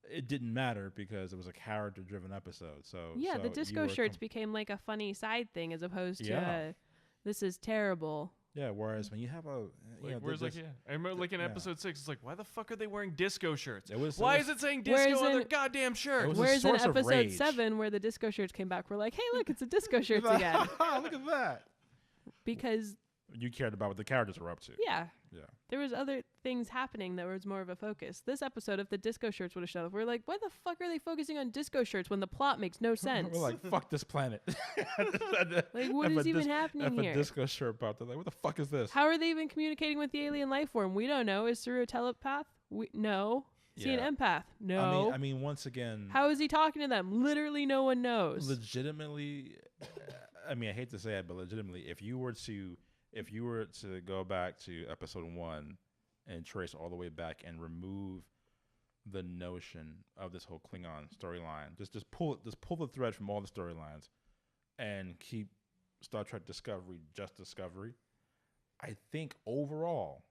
[SPEAKER 1] it didn't matter because it was a character driven episode. So
[SPEAKER 3] Yeah,
[SPEAKER 1] so
[SPEAKER 3] the
[SPEAKER 1] you
[SPEAKER 3] disco
[SPEAKER 1] were
[SPEAKER 3] shirts became like a funny side thing as opposed to
[SPEAKER 1] Yeah.
[SPEAKER 3] this is terrible.
[SPEAKER 1] yeah. Whereas when you have a
[SPEAKER 2] where's like I remember like in
[SPEAKER 1] yeah.
[SPEAKER 2] episode 6, it's like why the fuck are they wearing disco shirts?
[SPEAKER 1] It was- it
[SPEAKER 2] Why
[SPEAKER 1] was-
[SPEAKER 2] is it saying
[SPEAKER 3] Whereas
[SPEAKER 2] disco on their
[SPEAKER 3] in-
[SPEAKER 2] goddamn shirt?
[SPEAKER 1] It was a
[SPEAKER 3] Whereas in
[SPEAKER 1] source of
[SPEAKER 3] episode
[SPEAKER 1] rage.
[SPEAKER 3] 7, where the disco shirts came back, we're like, hey, look, it's a disco shirts again.
[SPEAKER 1] Look at that.
[SPEAKER 3] Because,
[SPEAKER 1] You cared about what the characters were up to.
[SPEAKER 3] yeah,
[SPEAKER 1] Yeah.
[SPEAKER 3] there was other things happening that was more of a focus. This episode, if the disco shirts would have shown up, we're like, why the fuck are they focusing on disco shirts when the plot makes no sense?
[SPEAKER 1] We're like, fuck this planet.
[SPEAKER 3] Like, what
[SPEAKER 1] If
[SPEAKER 3] is
[SPEAKER 1] a
[SPEAKER 3] even happening
[SPEAKER 1] if
[SPEAKER 3] here?
[SPEAKER 1] a disco shirt popped, they're like, what the fuck is this?
[SPEAKER 3] How are they even communicating with the alien life form? We don't know. Is through a telepath? No. Is he
[SPEAKER 1] Yeah.
[SPEAKER 3] an empath? No.
[SPEAKER 1] I mean, once again,
[SPEAKER 3] How is he talking to them? Literally no one knows.
[SPEAKER 1] legitimately, I mean, I hate to say it, but legitimately, if you were to go back to episode 1 and trace all the way back and remove the notion of this whole Klingon storyline, just pull the thread from all the storylines and keep Star Trek Discovery just Discovery, I think overall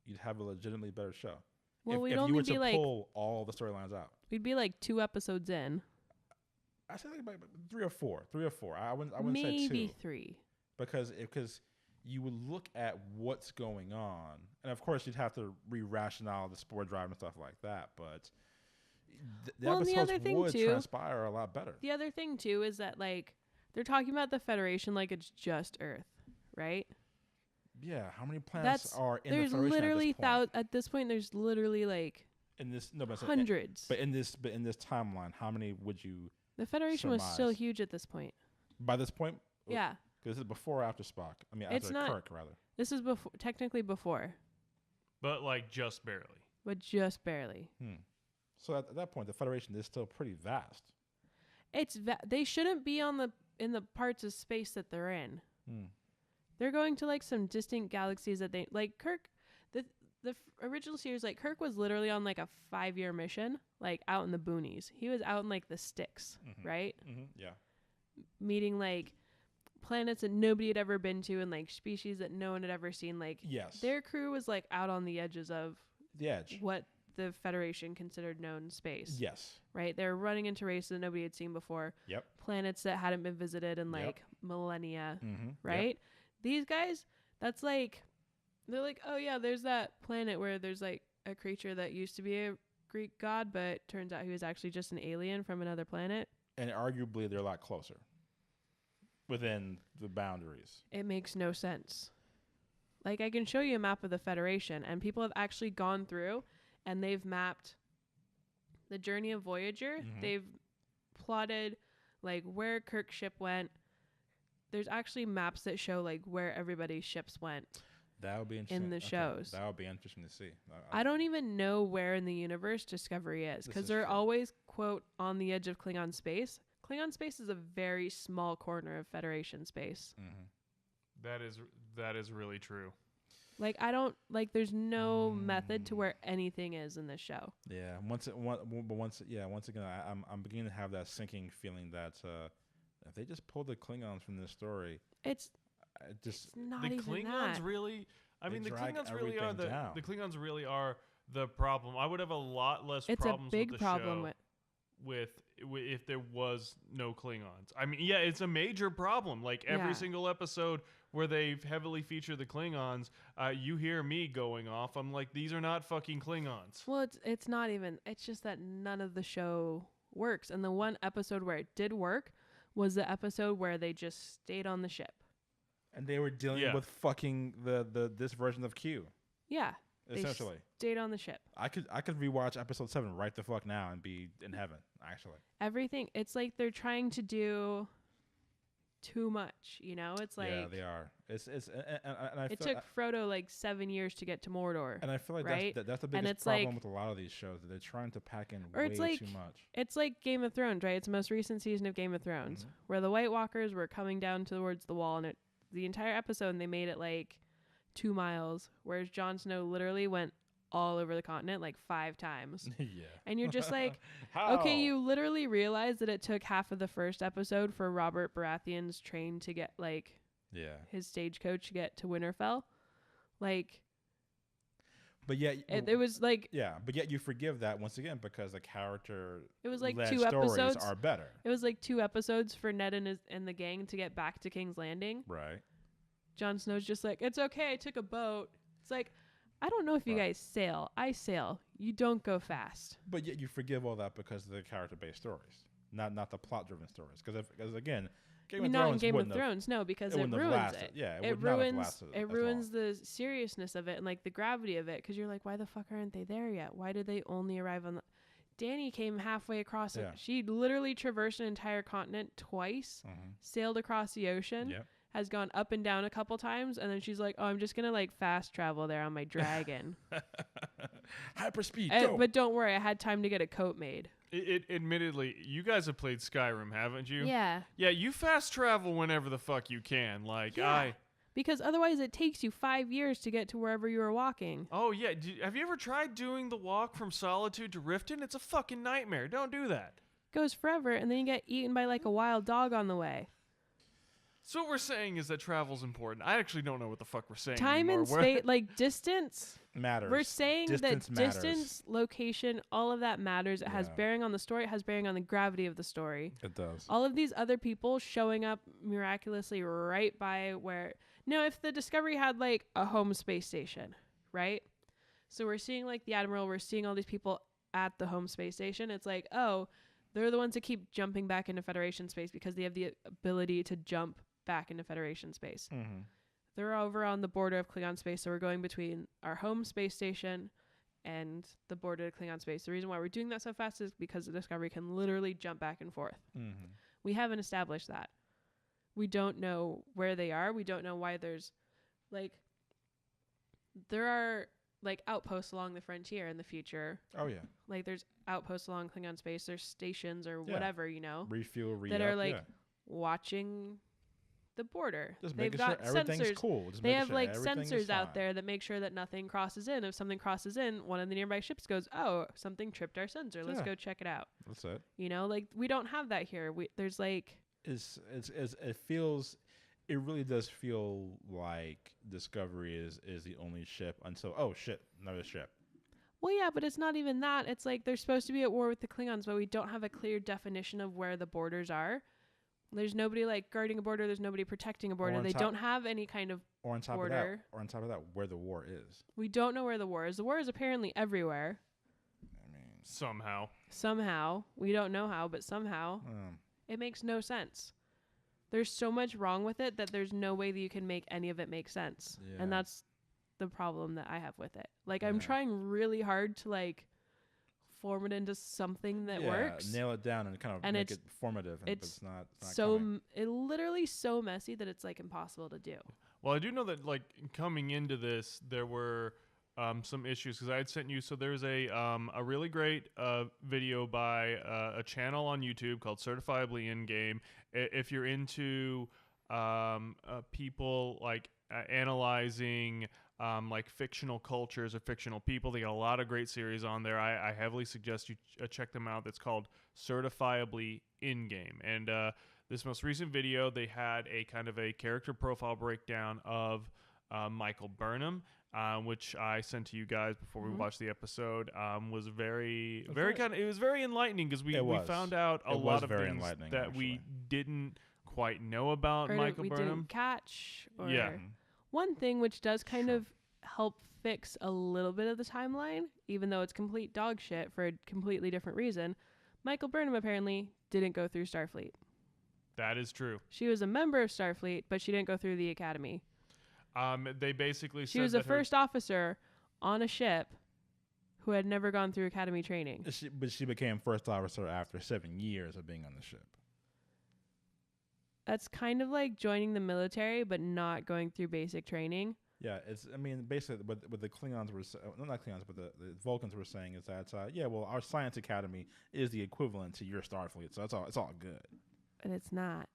[SPEAKER 1] you'd have a legitimately better show.
[SPEAKER 3] Well,
[SPEAKER 1] if
[SPEAKER 3] we'd
[SPEAKER 1] you
[SPEAKER 3] only
[SPEAKER 1] were
[SPEAKER 3] be
[SPEAKER 1] to
[SPEAKER 3] like
[SPEAKER 1] pull all the storylines out.
[SPEAKER 3] we'd be like 2 episodes in.
[SPEAKER 1] I say like about 3 or 4. I wouldn't say
[SPEAKER 3] Maybe
[SPEAKER 1] 2.
[SPEAKER 3] 3.
[SPEAKER 1] Because you would look at what's going on, and of course you'd have to re-rationale the spore drive and stuff like that. But the
[SPEAKER 3] Well, and the
[SPEAKER 1] episodes
[SPEAKER 3] other thing,
[SPEAKER 1] would
[SPEAKER 3] too-
[SPEAKER 1] transpire a lot better.
[SPEAKER 3] The other thing too is that like they're talking about the Federation like it's just Earth, right?
[SPEAKER 1] Yeah, how many planets are in the
[SPEAKER 3] There's
[SPEAKER 1] Federation
[SPEAKER 3] literally
[SPEAKER 1] at this point?
[SPEAKER 3] at this point there's literally like
[SPEAKER 1] In this, no, but
[SPEAKER 3] hundreds.
[SPEAKER 1] But in this timeline, how many would you?
[SPEAKER 3] The Federation was still
[SPEAKER 1] surmise.
[SPEAKER 3] huge at this point.
[SPEAKER 1] By this point,
[SPEAKER 3] Yeah,
[SPEAKER 1] because this is before or after Spock. I mean,
[SPEAKER 3] It's
[SPEAKER 1] after
[SPEAKER 3] not-
[SPEAKER 1] Kirk, rather.
[SPEAKER 3] this is before, technically before,
[SPEAKER 2] But like just barely.
[SPEAKER 3] but just barely.
[SPEAKER 1] So at that point, the Federation is still pretty vast.
[SPEAKER 3] They shouldn't be in the parts of space that they're in. They're going to like some distant galaxies that they like. Kirk, the original series, like Kirk was literally on like a 5-year mission, like out in the boonies. He was out in like the sticks, right?
[SPEAKER 1] Yeah.
[SPEAKER 3] Meeting like planets that nobody had ever been to and like species that no one had ever seen. Like
[SPEAKER 1] Yes.
[SPEAKER 3] their crew was like out on the edges of
[SPEAKER 1] The edge.
[SPEAKER 3] what the Federation considered known space.
[SPEAKER 1] Yes.
[SPEAKER 3] Right? They were running into races that nobody had seen before.
[SPEAKER 1] Yep.
[SPEAKER 3] Planets that hadn't been visited in
[SPEAKER 1] Yep.
[SPEAKER 3] like millennia.
[SPEAKER 1] Mm-hmm.
[SPEAKER 3] Right? These guys, that's like, they're like, oh yeah, there's that planet where there's like a creature that used to be a Greek god, but turns out he was actually just an alien from another planet.
[SPEAKER 1] And arguably, they're a lot closer within the boundaries.
[SPEAKER 3] It makes no sense. Like, I can show you a map of the Federation, and people have actually gone through and they've mapped the journey of Voyager. They've plotted like where Kirk's ship went. There's actually maps that show like where everybody's ships went.
[SPEAKER 1] That would be interesting.
[SPEAKER 3] In the shows.
[SPEAKER 1] That would be interesting to see.
[SPEAKER 3] I don't even know where in the universe Discovery is,
[SPEAKER 1] This
[SPEAKER 3] because
[SPEAKER 1] is
[SPEAKER 3] they're
[SPEAKER 1] true.
[SPEAKER 3] always, quote, on the edge of Klingon space. Klingon space is a very small corner of Federation space.
[SPEAKER 2] That is really true.
[SPEAKER 3] Like, I don't, like, there's no method to where anything is in this show.
[SPEAKER 1] Yeah. Once again, I'm beginning to have that sinking feeling that if they just pulled the Klingons from this story,
[SPEAKER 3] It's
[SPEAKER 1] just
[SPEAKER 3] not
[SPEAKER 2] The
[SPEAKER 3] even
[SPEAKER 2] Klingons
[SPEAKER 3] that.
[SPEAKER 2] really. I
[SPEAKER 1] They
[SPEAKER 2] mean, the
[SPEAKER 1] drag
[SPEAKER 2] Klingons really are
[SPEAKER 1] everything down.
[SPEAKER 2] the Klingons really are the problem. I would have a lot less
[SPEAKER 3] It's a
[SPEAKER 2] problems
[SPEAKER 3] big
[SPEAKER 2] with the
[SPEAKER 3] problem
[SPEAKER 2] show
[SPEAKER 3] with,
[SPEAKER 2] if there was no Klingons. I mean, yeah, it's a major problem. Like every
[SPEAKER 3] Yeah.
[SPEAKER 2] single episode where they heavily feature the Klingons, you hear me going off. I'm like, these are not fucking Klingons.
[SPEAKER 3] well, it's not even, it's just that none of the show works. And the one episode where it did work was the episode where they just stayed on the ship.
[SPEAKER 1] and they were dealing
[SPEAKER 2] Yeah.
[SPEAKER 1] with fucking this version of Q,
[SPEAKER 3] Yeah. They
[SPEAKER 1] essentially.
[SPEAKER 3] stayed on the ship.
[SPEAKER 1] I could rewatch episode 7 right the fuck now and be in heaven. Actually,
[SPEAKER 3] Everything, it's like they're trying to do too much, you know? It's like,
[SPEAKER 1] yeah, they are. It's and I
[SPEAKER 3] it
[SPEAKER 1] feel,
[SPEAKER 3] took Frodo like 7 years to get to Mordor.
[SPEAKER 1] and I feel like
[SPEAKER 3] right?
[SPEAKER 1] that's the
[SPEAKER 3] And
[SPEAKER 1] biggest
[SPEAKER 3] it's
[SPEAKER 1] problem
[SPEAKER 3] like-
[SPEAKER 1] with a lot of these shows, that they're trying to pack in
[SPEAKER 3] Or
[SPEAKER 1] way
[SPEAKER 3] it's like-
[SPEAKER 1] too much.
[SPEAKER 3] It's like Game of Thrones, right? It's the most recent season of Game of Thrones,
[SPEAKER 1] Mm-hmm.
[SPEAKER 3] where the White Walkers were coming down towards the wall, and the entire episode, and they made it like 2 miles, whereas Jon Snow literally went all over the continent like 5 times.
[SPEAKER 1] Yeah.
[SPEAKER 3] And you're just like,
[SPEAKER 1] How?
[SPEAKER 3] okay, you literally realize that it took half of the first episode for Robert Baratheon's train to get, like,
[SPEAKER 1] Yeah.
[SPEAKER 3] his stagecoach to get to Winterfell. Like,
[SPEAKER 1] But yet,
[SPEAKER 3] it was like,
[SPEAKER 1] yeah. But yet you forgive that once again because the character
[SPEAKER 3] it was like
[SPEAKER 1] led
[SPEAKER 3] 2
[SPEAKER 1] stories
[SPEAKER 3] episodes.
[SPEAKER 1] are better.
[SPEAKER 3] It was like 2 episodes for Ned and the gang to get back to King's Landing.
[SPEAKER 1] Right.
[SPEAKER 3] Jon Snow's just like, it's okay, I took a boat. It's like, I don't know if you
[SPEAKER 1] Right.
[SPEAKER 3] guys sail. I sail. You don't go fast.
[SPEAKER 1] But yet you forgive all that because of the character-based stories, not the plot-driven stories. Because again, Game of
[SPEAKER 3] Not in
[SPEAKER 1] Thrones
[SPEAKER 3] Game of
[SPEAKER 1] wouldn't have-
[SPEAKER 3] Thrones, no, because
[SPEAKER 1] it
[SPEAKER 3] it
[SPEAKER 1] wouldn't have
[SPEAKER 3] ruins
[SPEAKER 1] lasted.
[SPEAKER 3] it.
[SPEAKER 1] Yeah, it
[SPEAKER 3] It
[SPEAKER 1] would not have
[SPEAKER 3] ruins
[SPEAKER 1] lasted
[SPEAKER 3] it
[SPEAKER 1] as
[SPEAKER 3] ruins the seriousness of it and like the gravity of it, because you're like, why the fuck aren't they there yet? Why did they only arrive on the? Dany came halfway across.
[SPEAKER 1] Yeah.
[SPEAKER 3] She literally traversed an entire continent twice, sailed across the ocean,
[SPEAKER 1] Yep.
[SPEAKER 3] has gone up and down a couple times, and then she's like, oh, I'm just gonna like fast travel there on my dragon.
[SPEAKER 1] Hyperspeed. Go.
[SPEAKER 3] But don't worry, I had time to get a coat made.
[SPEAKER 2] It admittedly, you guys have played Skyrim, haven't you?
[SPEAKER 3] Yeah.
[SPEAKER 2] Yeah, you fast travel whenever the fuck you can. Like
[SPEAKER 3] Yeah. Because otherwise it takes you 5 years to get to wherever you were walking.
[SPEAKER 2] Oh yeah, have you ever tried doing the walk from Solitude to Riften? It's a fucking nightmare. Don't do that.
[SPEAKER 3] Goes forever, and then you get eaten by like a wild dog on the way.
[SPEAKER 2] So what we're saying is that travel's important. I actually don't know what the fuck we're saying
[SPEAKER 3] Time
[SPEAKER 2] anymore.
[SPEAKER 3] and space, like distance.
[SPEAKER 1] Matters.
[SPEAKER 3] We're saying
[SPEAKER 1] Distance
[SPEAKER 3] that
[SPEAKER 1] matters.
[SPEAKER 3] distance, location, all of that matters. It has
[SPEAKER 1] Yeah.
[SPEAKER 3] bearing on the story. It has bearing on the gravity of the story.
[SPEAKER 1] It does.
[SPEAKER 3] All of these other people showing up miraculously right by where. No, if the Discovery had like a home space station, right? So we're seeing like the Admiral, we're seeing all these people at the home space station. It's like, oh, they're the ones that keep jumping back into Federation space because they have the ability to jump back into Federation space.
[SPEAKER 1] Mm-hmm.
[SPEAKER 3] They're over on the border of Klingon space, so we're going between our home space station and the border of Klingon space. The reason why we're doing that so fast is because the Discovery can literally jump back and forth.
[SPEAKER 1] Mm-hmm.
[SPEAKER 3] We haven't established that. We don't know where they are. We don't know why there's, like, there are, like, outposts along the frontier in the future.
[SPEAKER 1] Oh, yeah.
[SPEAKER 3] Like, there's outposts along Klingon space. There's stations or
[SPEAKER 1] Yeah.
[SPEAKER 3] whatever, you know,
[SPEAKER 1] Refuel, re-up,
[SPEAKER 3] that are, like,
[SPEAKER 1] yeah.
[SPEAKER 3] watching the border.
[SPEAKER 1] Just
[SPEAKER 3] They've
[SPEAKER 1] making sure
[SPEAKER 3] got
[SPEAKER 1] everything's
[SPEAKER 3] sensors.
[SPEAKER 1] cool. Just
[SPEAKER 3] They
[SPEAKER 1] making
[SPEAKER 3] have,
[SPEAKER 1] sure
[SPEAKER 3] like,
[SPEAKER 1] everything is
[SPEAKER 3] sensors out
[SPEAKER 1] fine.
[SPEAKER 3] there that make sure that nothing crosses in. If something crosses in, one of the nearby ships goes, oh, something tripped our sensor. Let's
[SPEAKER 1] Yeah.
[SPEAKER 3] go check it out.
[SPEAKER 1] That's it.
[SPEAKER 3] You know, like, we don't have that here. There's, like...
[SPEAKER 1] It really does feel like Discovery is the only ship until, oh shit, another ship.
[SPEAKER 3] Well, yeah, but it's not even that. It's like they're supposed to be at war with the Klingons, but we don't have a clear definition of where the borders are. There's nobody like guarding a border. There's nobody protecting a border.
[SPEAKER 1] on
[SPEAKER 3] They
[SPEAKER 1] top-
[SPEAKER 3] don't have any kind of
[SPEAKER 1] Or on top
[SPEAKER 3] border.
[SPEAKER 1] of that, where the war is.
[SPEAKER 3] We don't know where the war is. The war is apparently everywhere.
[SPEAKER 1] I mean,
[SPEAKER 3] Somehow. We don't know how, but somehow. It makes no sense. There's so much wrong with it that there's no way that you can make any of it make sense.
[SPEAKER 1] Yeah.
[SPEAKER 3] And that's the problem that I have with it. Like, I'm
[SPEAKER 1] Yeah.
[SPEAKER 3] trying really hard to, like, form it into something that works.
[SPEAKER 1] Nail it down and kind of
[SPEAKER 3] And
[SPEAKER 1] make
[SPEAKER 3] it's-
[SPEAKER 1] it formative. But
[SPEAKER 3] it's
[SPEAKER 1] it's not
[SPEAKER 3] So
[SPEAKER 1] coming.
[SPEAKER 3] it literally so messy that it's, like, impossible to do.
[SPEAKER 2] Well, I do know that like coming into this, there were some issues because I had sent you. So there's a really great video by a channel on YouTube called Certifiably In Game. If you're into people like analyzing like fictional cultures or fictional people, they got a lot of great series on there. I heavily suggest you check them out. That's called Certifiably In Game. And this most recent video, they had a kind of a character profile breakdown of Michael Burnham, which I sent to you guys before we watched the episode. Was very it was very enlightening because we found out a lot of things that we didn't quite know about
[SPEAKER 3] Or
[SPEAKER 2] Michael
[SPEAKER 3] we
[SPEAKER 2] Burnham.
[SPEAKER 3] didn't catch. Or
[SPEAKER 2] Yeah.
[SPEAKER 3] One thing which does kind of help fix a little bit of the timeline, even though it's complete dog shit for a completely different reason, Michael Burnham apparently didn't go through Starfleet.
[SPEAKER 2] That is true.
[SPEAKER 3] She was a member of Starfleet, but she didn't go through the academy.
[SPEAKER 2] They basically
[SPEAKER 3] She
[SPEAKER 2] said
[SPEAKER 3] was a
[SPEAKER 2] that her-
[SPEAKER 3] first officer on a ship who had never gone through academy training.
[SPEAKER 1] But she became first officer after 7 years of being on the ship.
[SPEAKER 3] That's kind of like joining the military, but not going through basic training.
[SPEAKER 1] Yeah, basically what the Klingons were, not Klingons, but the Vulcans were saying is that, our science academy is the equivalent to your Starfleet, so it's all good.
[SPEAKER 3] And it's not.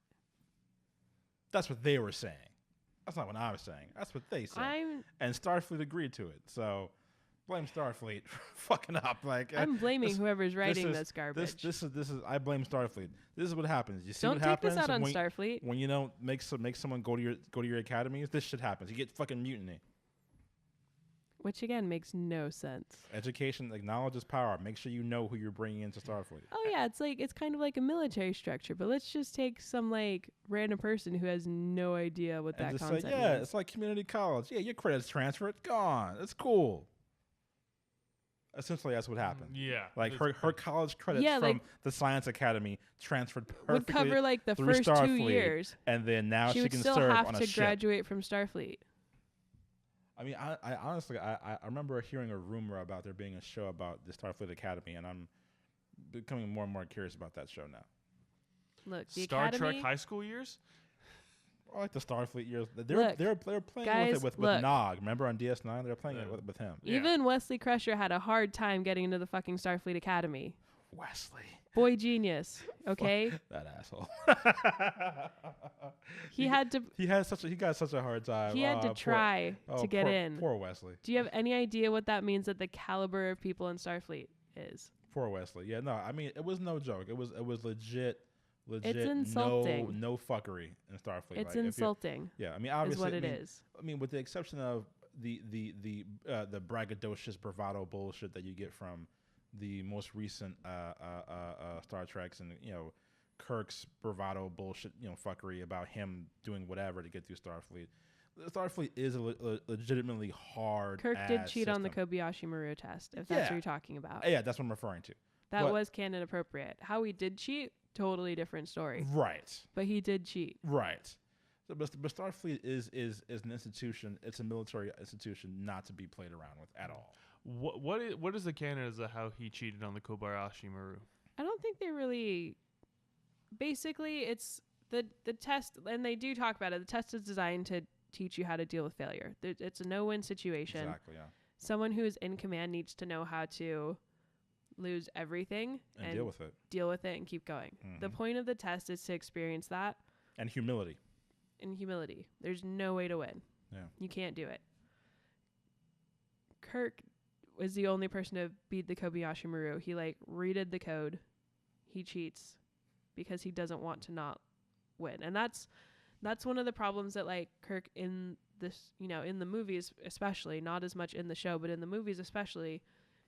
[SPEAKER 1] That's what they were saying. That's not what I was saying. That's what they said. And Starfleet agreed to it, so blame Starfleet for fucking up. Like
[SPEAKER 3] I'm blaming whoever's writing this garbage.
[SPEAKER 1] This is I blame Starfleet. This is what happens. You see
[SPEAKER 3] Don't
[SPEAKER 1] what
[SPEAKER 3] take
[SPEAKER 1] happens
[SPEAKER 3] this out on
[SPEAKER 1] when,
[SPEAKER 3] Starfleet.
[SPEAKER 1] when you don't make someone go to your academies. This shit happens. You get fucking mutiny.
[SPEAKER 3] Which again makes no sense.
[SPEAKER 1] Education, knowledge is power. Make sure you know who you're bringing into Starfleet.
[SPEAKER 3] Oh yeah, it's kind of like a military structure, but let's just take some like random person who has no idea what
[SPEAKER 1] And
[SPEAKER 3] that
[SPEAKER 1] just
[SPEAKER 3] concept
[SPEAKER 1] say, yeah,
[SPEAKER 3] means.
[SPEAKER 1] it's like community college. Yeah, your credits transferred. Go on. It's cool. Essentially, that's what happened.
[SPEAKER 2] Yeah.
[SPEAKER 1] Like
[SPEAKER 2] that's-
[SPEAKER 1] her college credits
[SPEAKER 3] Yeah,
[SPEAKER 1] from
[SPEAKER 3] like-
[SPEAKER 1] the Science Academy transferred
[SPEAKER 3] Would
[SPEAKER 1] perfectly
[SPEAKER 3] cover like the
[SPEAKER 1] through
[SPEAKER 3] first 2
[SPEAKER 1] Starfleet,
[SPEAKER 3] years.
[SPEAKER 1] and then now she
[SPEAKER 3] would
[SPEAKER 1] can
[SPEAKER 3] still
[SPEAKER 1] serve
[SPEAKER 3] have
[SPEAKER 1] on a
[SPEAKER 3] to
[SPEAKER 1] ship.
[SPEAKER 3] graduate from Starfleet.
[SPEAKER 1] I mean, I honestly, I remember hearing a rumor about there being a show about the Starfleet Academy, and I'm becoming more and more curious about that show now.
[SPEAKER 3] Look, the
[SPEAKER 2] Star
[SPEAKER 3] academy.
[SPEAKER 2] Trek high school years?
[SPEAKER 1] I like the Starfleet years.
[SPEAKER 3] Look,
[SPEAKER 1] They're playing
[SPEAKER 3] guys,
[SPEAKER 1] with
[SPEAKER 3] look.
[SPEAKER 1] Nog. Remember on DS9, they're playing it with him.
[SPEAKER 2] Yeah.
[SPEAKER 3] Even Wesley Crusher had a hard time getting into the fucking Starfleet Academy.
[SPEAKER 1] Wesley,
[SPEAKER 3] Boy genius, okay?
[SPEAKER 1] that asshole.
[SPEAKER 3] He had to
[SPEAKER 1] He got such a hard time.
[SPEAKER 3] he had to try to get in.
[SPEAKER 1] Poor Wesley.
[SPEAKER 3] Do you have any idea what that means that the caliber of people in Starfleet is?
[SPEAKER 1] Poor Wesley. Yeah, no, I mean it was no joke. It was legit.
[SPEAKER 3] It's insulting.
[SPEAKER 1] No fucking in Starfleet.
[SPEAKER 3] It's
[SPEAKER 1] Like, if you-
[SPEAKER 3] insulting.
[SPEAKER 1] Yeah, I mean obviously
[SPEAKER 3] Is what it
[SPEAKER 1] I mean,
[SPEAKER 3] is.
[SPEAKER 1] I mean, with the exception of the braggadocious bravado bullshit that you get from the most recent Star Treks, and Kirk's bravado bullshit, fuckery about him doing whatever to get through Starfleet. Starfleet is a legitimately hard.
[SPEAKER 3] Kirk did cheat
[SPEAKER 1] system.
[SPEAKER 3] on the Kobayashi Maru test, if that's what you're talking about.
[SPEAKER 1] Yeah, that's what I'm referring to.
[SPEAKER 3] That was canon appropriate. How he did cheat, totally different story.
[SPEAKER 1] Right.
[SPEAKER 3] But he did cheat.
[SPEAKER 1] Right. So, but Starfleet is an institution. It's a military institution not to be played around with at all.
[SPEAKER 2] What is the canon as to how he cheated on the Kobayashi Maru?
[SPEAKER 3] I don't think they really. Basically, it's the test, and they do talk about it. The test is designed to teach you how to deal with failure. It's a no-win situation.
[SPEAKER 1] Exactly. Yeah.
[SPEAKER 3] Someone who is in command needs to know how to lose everything
[SPEAKER 1] and deal with it.
[SPEAKER 3] And keep going.
[SPEAKER 1] Mm-hmm.
[SPEAKER 3] The point of the test is to experience that.
[SPEAKER 1] And humility.
[SPEAKER 3] There's no way to win.
[SPEAKER 1] Yeah.
[SPEAKER 3] You can't do it. Kirk was the only person to beat the Kobayashi Maru. He redid the code. He cheats because he doesn't want to not win. And that's one of the problems that Kirk in this, in the movies especially, not as much in the show, but in the movies especially,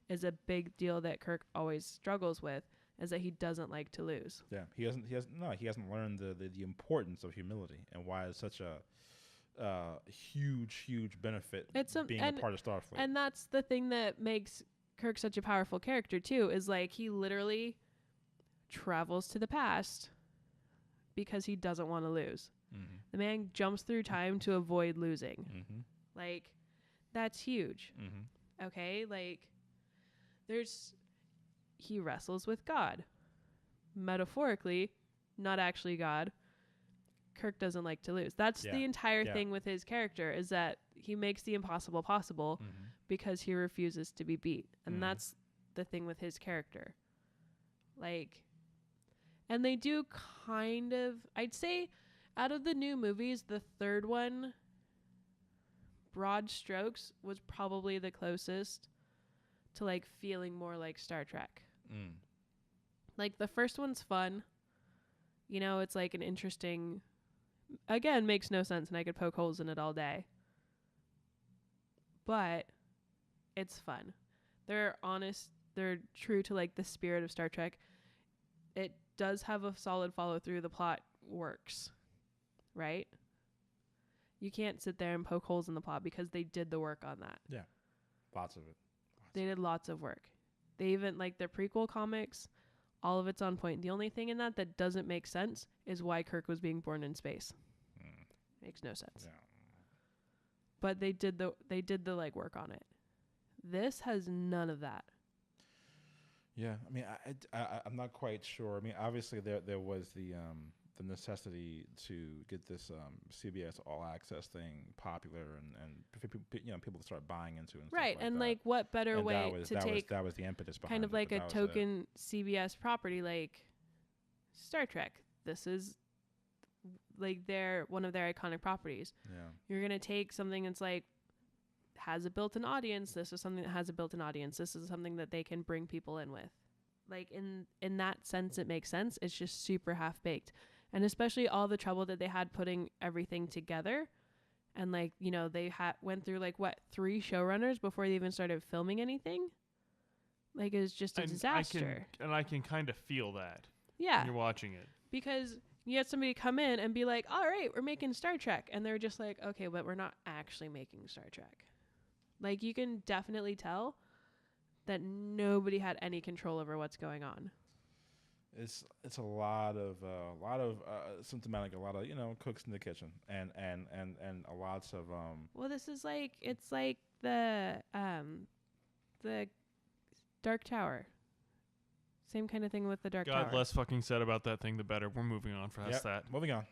[SPEAKER 3] is a big deal that Kirk always struggles with, is that he doesn't like to lose.
[SPEAKER 1] Yeah, he hasn't learned the importance of humility and why it's such a huge benefit being a part of Starfleet.
[SPEAKER 3] And that's the thing that makes Kirk such a powerful character too, is he literally travels to the past because he doesn't want to lose.
[SPEAKER 1] Mm-hmm.
[SPEAKER 3] The man jumps through time to avoid losing.
[SPEAKER 1] Mm-hmm.
[SPEAKER 3] That's huge.
[SPEAKER 1] Mm-hmm.
[SPEAKER 3] Okay, he wrestles with God. Metaphorically, not actually God. Kirk doesn't like to lose. That's the entire thing with his character, is that he makes the impossible possible because he refuses to be beat. And that's the thing with his character. And they do kind of, I'd say, out of the new movies, the third one, broad strokes, was probably the closest to feeling more like Star Trek. The first one's fun. It's an interesting, again, makes no sense, and I could poke holes in it all day. But it's fun. They're honest. They're true to the spirit of Star Trek. It does have a solid follow through. The plot works, right? You can't sit there and poke holes in the plot because they did the work on that.
[SPEAKER 1] Yeah, lots of it.
[SPEAKER 3] They did lots of work. They even their prequel comics. All of it's on point. The only thing in that doesn't make sense is why Kirk was being born in space. Makes no sense.
[SPEAKER 1] Yeah.
[SPEAKER 3] But they did the legwork on it. This has none of that.
[SPEAKER 1] Yeah, I mean, I'm not quite sure. I mean, obviously there was the necessity to get this CBS All Access thing popular and people to start buying into and
[SPEAKER 3] right,
[SPEAKER 1] stuff
[SPEAKER 3] and
[SPEAKER 1] that.
[SPEAKER 3] What better
[SPEAKER 1] And
[SPEAKER 3] way to take
[SPEAKER 1] that was the impetus behind
[SPEAKER 3] kind of
[SPEAKER 1] it,
[SPEAKER 3] a token CBS property like Star Trek. This is one of their iconic properties.
[SPEAKER 1] Yeah,
[SPEAKER 3] you're gonna take something that's has a built-in audience. This is something that has a built-in audience. This is something that they can bring people in with. In that sense, it makes sense. It's just super half-baked. And especially all the trouble that they had putting everything together. And they went through 3 showrunners before they even started filming anything. It was just a disaster.
[SPEAKER 2] I can kind of feel that.
[SPEAKER 3] Yeah.
[SPEAKER 2] When you're watching it.
[SPEAKER 3] Because you had somebody come in and be like, all right, we're making Star Trek. And they're just like, okay, but we're not actually making Star Trek. You can definitely tell that nobody had any control over what's going on.
[SPEAKER 1] It's a lot of symptomatic, a lot of cooks in the kitchen and a lots of
[SPEAKER 3] Well, this is it's the Dark Tower. Same kind of thing with the Dark Tower.
[SPEAKER 2] God, less fucking said about that thing, the better. We're moving on past that.
[SPEAKER 1] Moving on.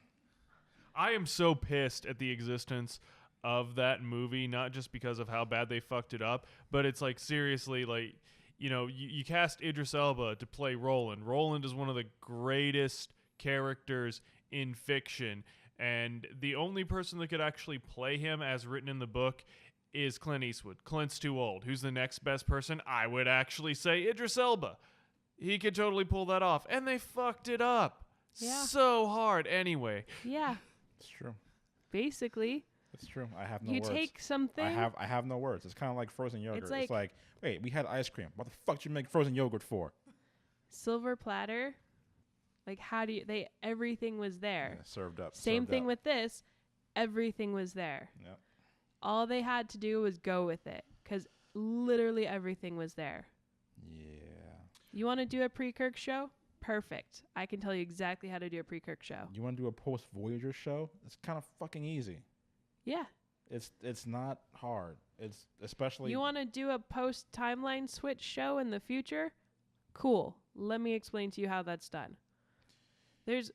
[SPEAKER 2] I am so pissed at the existence of that movie, not just because of how bad they fucked it up, but it's seriously, you cast Idris Elba to play Roland. Roland is one of the greatest characters in fiction, and the only person that could actually play him as written in the book is Clint Eastwood. Clint's too old. Who's the next best person? I would actually say Idris Elba. He could totally pull that off, and they fucked it up so hard anyway.
[SPEAKER 3] Yeah.
[SPEAKER 1] It's true.
[SPEAKER 3] Basically.
[SPEAKER 1] It's true. I have no words.
[SPEAKER 3] You take something.
[SPEAKER 1] I have no words. It's kind of like frozen yogurt. It's wait, we had ice cream. What the fuck did you make frozen yogurt for?
[SPEAKER 3] Silver platter. How do you? Everything was there.
[SPEAKER 1] Yeah, served up.
[SPEAKER 3] Same thing with this. everything was there.
[SPEAKER 1] Yep.
[SPEAKER 3] All they had to do was go with it, because literally everything was there.
[SPEAKER 1] Yeah.
[SPEAKER 3] You want to do a pre-Kirk show? Perfect. I can tell you exactly how to do a pre-Kirk show.
[SPEAKER 1] You want to do a post-Voyager show? It's kind of fucking easy.
[SPEAKER 3] Yeah.
[SPEAKER 1] It's not hard. It's especially...
[SPEAKER 3] You want to do a post-timeline switch show in the future? Cool. Let me explain to you how that's done. This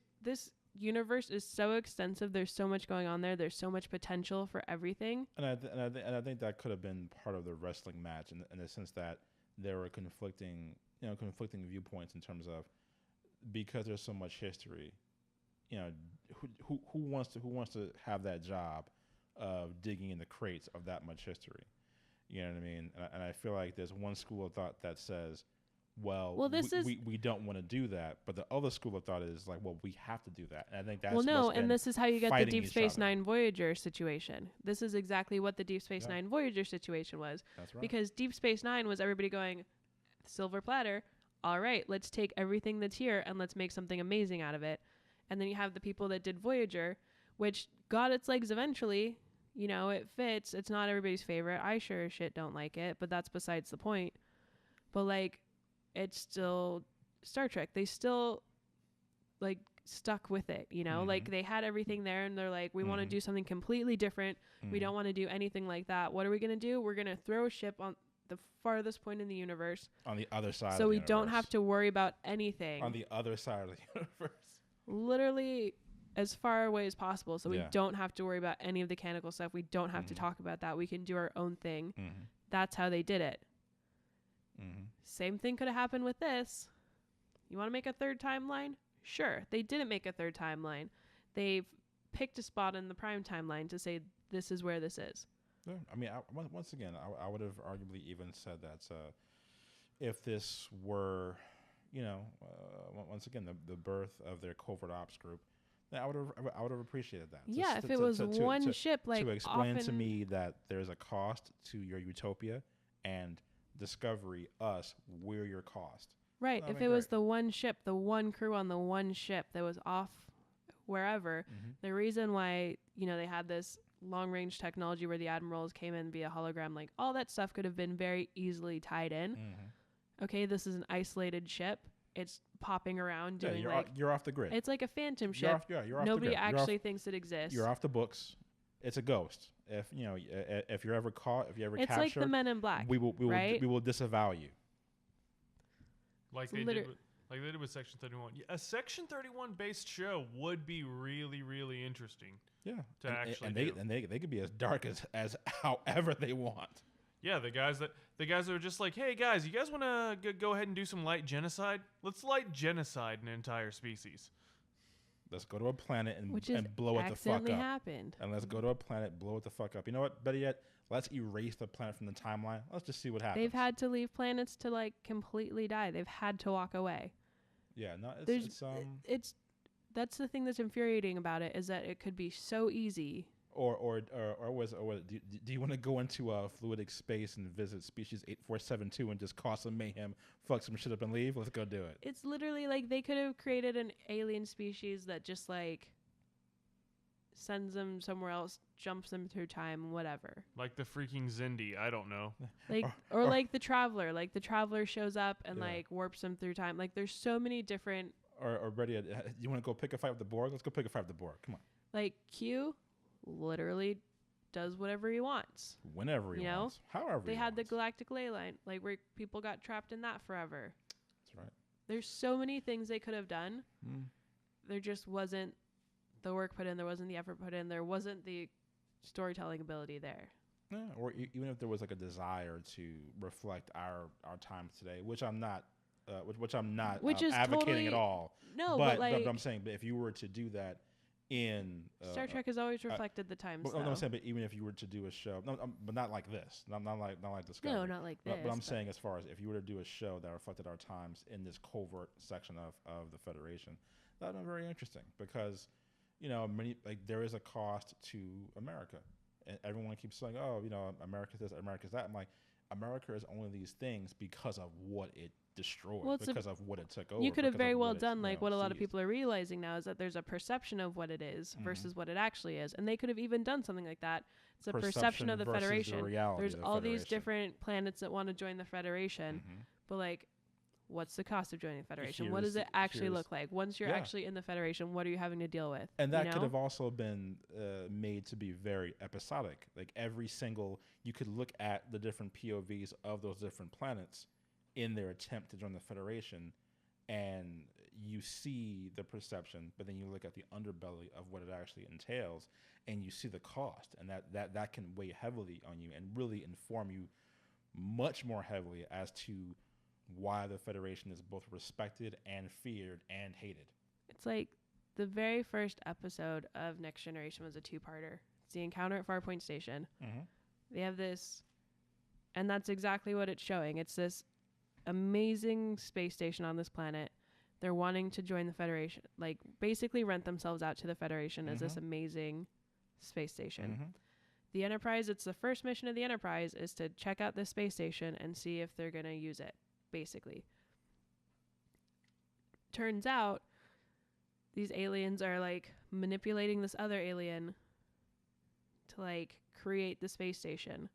[SPEAKER 3] universe is so extensive. There's so much going on there. There's so much potential for everything.
[SPEAKER 1] And I think that could have been part of the wrestling match in the sense that there were conflicting viewpoints in terms of, because there's so much history, who wants to have that job of digging in the crates of that much history? You know what I mean? And I feel like there's one school of thought that says, well, we don't want to do that, but the other school of thought is like, well, we have to do that. And I think that's
[SPEAKER 3] and this is how you get the Deep Space
[SPEAKER 1] other.
[SPEAKER 3] Nine Voyager situation. This is exactly what the Deep Space Nine Voyager situation was.
[SPEAKER 1] That's right.
[SPEAKER 3] Because Deep Space Nine was everybody going, silver platter, all right, let's take everything that's here and let's make something amazing out of it. And then you have the people that did Voyager, which got its legs eventually. It fits. It's not everybody's favorite. I sure as shit don't like it, but that's besides the point. But like, it's still Star Trek. They still like stuck with it,
[SPEAKER 1] Mm-hmm.
[SPEAKER 3] like they had everything there and they're like, we want to do something completely different.
[SPEAKER 1] Mm-hmm.
[SPEAKER 3] We don't want to do anything like that. What are we going to do? We're going to throw a ship on the farthest point in the universe.
[SPEAKER 1] On the other side of the
[SPEAKER 3] So we
[SPEAKER 1] universe.
[SPEAKER 3] don't have to worry about anything.
[SPEAKER 1] On the other side of the universe.
[SPEAKER 3] Literally as far away as possible. So we
[SPEAKER 1] Yeah.
[SPEAKER 3] don't have to worry about any of the canonical stuff. We don't have to talk about that. We can do our own thing.
[SPEAKER 1] Mm-hmm.
[SPEAKER 3] That's how they did it.
[SPEAKER 1] Mm-hmm.
[SPEAKER 3] Same thing could have happened with this. You want to make a third timeline? Sure. They didn't make a third timeline. They've picked a spot in the prime timeline to say this is where this is.
[SPEAKER 1] Yeah, I mean, once again, I would have arguably even said that if this were, once again, the birth of their covert ops group, then I would have appreciated that.
[SPEAKER 3] Yeah, if it was one ship, like
[SPEAKER 1] to explain to
[SPEAKER 3] often-
[SPEAKER 1] me that there's a cost to your utopia, and Discovery, us, we're your cost.
[SPEAKER 3] Right.
[SPEAKER 1] That'd
[SPEAKER 3] If
[SPEAKER 1] be
[SPEAKER 3] it was
[SPEAKER 1] great.
[SPEAKER 3] the one ship, the one crew on the one ship that was off wherever,
[SPEAKER 1] Mm-hmm.
[SPEAKER 3] the reason why, they had this long range technology where the admirals came in via hologram, like all that stuff could have been very easily tied in.
[SPEAKER 1] Mm-hmm.
[SPEAKER 3] Okay, this is an isolated ship. It's popping around
[SPEAKER 1] Yeah,
[SPEAKER 3] doing
[SPEAKER 1] you're off the grid.
[SPEAKER 3] it's like a phantom
[SPEAKER 1] You're
[SPEAKER 3] ship.
[SPEAKER 1] off, you're off
[SPEAKER 3] Nobody
[SPEAKER 1] the grid.
[SPEAKER 3] actually thinks it exists.
[SPEAKER 1] You're off the books. It's a ghost. If you're ever caught, if you ever
[SPEAKER 3] It's
[SPEAKER 1] captured,
[SPEAKER 3] like the Men in Black.
[SPEAKER 1] we will
[SPEAKER 3] right?
[SPEAKER 1] we will disavow you.
[SPEAKER 2] Like they did with Section 31. Yeah, a Section 31 based show would be really, really interesting.
[SPEAKER 1] Yeah,
[SPEAKER 2] To actually
[SPEAKER 1] and
[SPEAKER 2] do.
[SPEAKER 1] they could be as dark as however they want.
[SPEAKER 2] Yeah, the guys that are just like, hey guys, you guys want to go ahead and do some light genocide? Let's light genocide an entire species.
[SPEAKER 1] Let's go to a planet
[SPEAKER 3] Which
[SPEAKER 1] and blow it the fuck
[SPEAKER 3] accidentally
[SPEAKER 1] up.
[SPEAKER 3] happened.
[SPEAKER 1] And let's go to a planet, blow it the fuck up. You know what? Better yet, let's erase the planet from the timeline. Let's just see what happens.
[SPEAKER 3] They've had to leave planets to like completely die. They've had to walk away.
[SPEAKER 1] Yeah, no,
[SPEAKER 3] There's that's the thing that's infuriating about it, is that it could be so easy.
[SPEAKER 1] or do you want to go into fluidic space and visit species 8472 and just cause some mayhem, fuck some shit up and leave? Let's go do it.
[SPEAKER 3] It's literally like they could have created an alien species that just like sends them somewhere else, jumps them through time, whatever.
[SPEAKER 2] Like the freaking Zindi. I don't know.
[SPEAKER 3] Like or like the Traveler. Like the Traveler shows up and
[SPEAKER 1] Yeah.
[SPEAKER 3] like warps them through time. Like there's so many different,
[SPEAKER 1] Or better yet, you want to go pick a fight with the Borg? Let's go pick a fight with the Borg. Come on.
[SPEAKER 3] like Q literally does whatever he wants.
[SPEAKER 1] Whenever he
[SPEAKER 3] You know?
[SPEAKER 1] wants. However
[SPEAKER 3] They
[SPEAKER 1] he
[SPEAKER 3] had the
[SPEAKER 1] wants.
[SPEAKER 3] galactic ley line, like where people got trapped in that forever.
[SPEAKER 1] That's right.
[SPEAKER 3] There's so many things they could have done.
[SPEAKER 1] Mm.
[SPEAKER 3] There just wasn't the work put in. There wasn't the effort put in. There wasn't the storytelling ability there.
[SPEAKER 1] Yeah, or even if there was like a desire to reflect our times today, which I'm not, which I'm not
[SPEAKER 3] Which is
[SPEAKER 1] advocating
[SPEAKER 3] totally-
[SPEAKER 1] at all.
[SPEAKER 3] No,
[SPEAKER 1] but,
[SPEAKER 3] but like
[SPEAKER 1] but I'm saying, but if you were to do that in
[SPEAKER 3] Star Trek has always reflected the times.
[SPEAKER 1] but,
[SPEAKER 3] though.
[SPEAKER 1] I'm saying, but even if you were to do a show, but not like this, not like Discovery.
[SPEAKER 3] No, not like this.
[SPEAKER 1] But I'm saying, as far as if you were to do a show that reflected our times in this covert section of the Federation, that would be very interesting because, there is a cost to America, and everyone keeps saying, oh, America's this, America's that. I'm like, America is only these things because of what it destroyed,
[SPEAKER 3] Well, it's
[SPEAKER 1] because of what it took over.
[SPEAKER 3] You could have
[SPEAKER 1] because
[SPEAKER 3] very
[SPEAKER 1] of
[SPEAKER 3] well
[SPEAKER 1] what it's,
[SPEAKER 3] done like what a lot of
[SPEAKER 1] seized.
[SPEAKER 3] people are realizing now is that there's a perception of what it is versus what it actually is. And they could have even done something like that. It's a perception of the
[SPEAKER 1] versus
[SPEAKER 3] Federation.
[SPEAKER 1] The reality
[SPEAKER 3] There's
[SPEAKER 1] of the
[SPEAKER 3] all these
[SPEAKER 1] Federation.
[SPEAKER 3] different planets that want to join the Federation.
[SPEAKER 1] Mhm.
[SPEAKER 3] But like, what's the cost of joining the Federation? What does it actually look like? Once you're actually in the Federation, what are you having to deal with?
[SPEAKER 1] And that could have also been made to be very episodic. Like every single, you could look at the different POVs of those different planets in their attempt to join the Federation, and you see the perception, but then you look at the underbelly of what it actually entails, and you see the cost, and that can weigh heavily on you and really inform you much more heavily as to why the Federation is both respected and feared and hated.
[SPEAKER 3] It's like the very first episode of Next Generation was a two-parter. It's the encounter at Farpoint Station.
[SPEAKER 1] Mm-hmm.
[SPEAKER 3] They have this, and that's exactly what it's showing. It's this amazing space station on this planet. They're wanting to join the Federation, like basically rent themselves out to the Federation as this amazing space station.
[SPEAKER 1] Mm-hmm.
[SPEAKER 3] The Enterprise, it's the first mission of the Enterprise is to check out this space station and see if they're going to use it, basically. Turns out these aliens are like manipulating this other alien to like create the space station.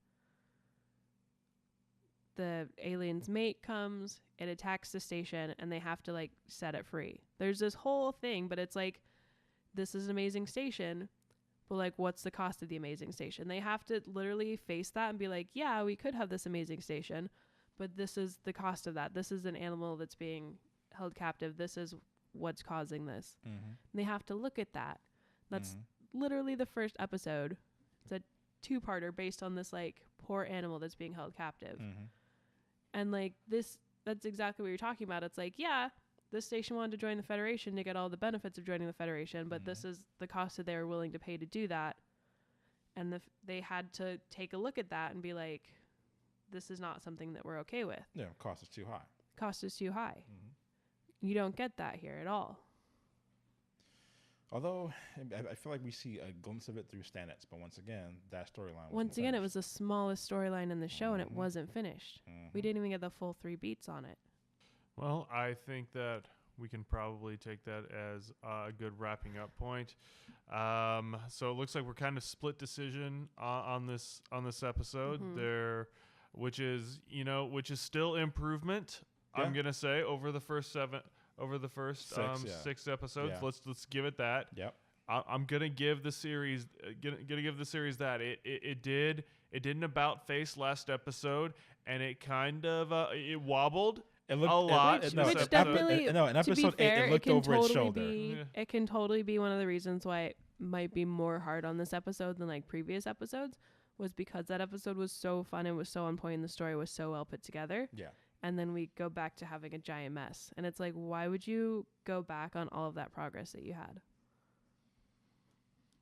[SPEAKER 3] The alien's mate comes, it attacks the station, and they have to like set it free. There's this whole thing, but it's like, this is an amazing station, but like, what's the cost of the amazing station? They have to literally face that and be like, yeah, we could have this amazing station, but this is the cost of that. This is an animal that's being held captive. This is what's causing this.
[SPEAKER 1] Mm-hmm.
[SPEAKER 3] And they have to look at that. That's literally the first episode. It's a two-parter based on this like poor animal that's being held captive.
[SPEAKER 1] Mm-hmm.
[SPEAKER 3] And like this, that's exactly what you're talking about. It's like, yeah, this station wanted to join the Federation to get all the benefits of joining the Federation, but this is the cost that they were willing to pay to do that. And they had to take a look at that and be like, this is not something that we're okay with.
[SPEAKER 1] Yeah, cost is too high.
[SPEAKER 3] Cost is too high.
[SPEAKER 1] Mm-hmm.
[SPEAKER 3] You don't get that here at all.
[SPEAKER 1] Although I feel like we see a glimpse of it through Stamets, but once again, that storyline.
[SPEAKER 3] Once again, it was the smallest storyline in the show, and it wasn't finished. We didn't even get the full 3 beats on it.
[SPEAKER 2] Well, I think that we can probably take that as a good wrapping up point. So it looks like we're kind of split decision on this episode there, which is still improvement. Yeah. I'm gonna say over the first 6 episodes. Yeah. Let's give it that. Yep. I'm gonna give the series that it did an about face last episode, and it kind of it wobbled. It looked a lot.
[SPEAKER 3] Which definitely, to be fair, it looked over its shoulder. It can totally be one of the reasons why it might be more hard on this episode than like previous episodes, was because that episode was so fun and was so on point and the story was so well put together. Yeah. And then we go back to having a giant mess. And it's like, why would you go back on all of that progress that you had?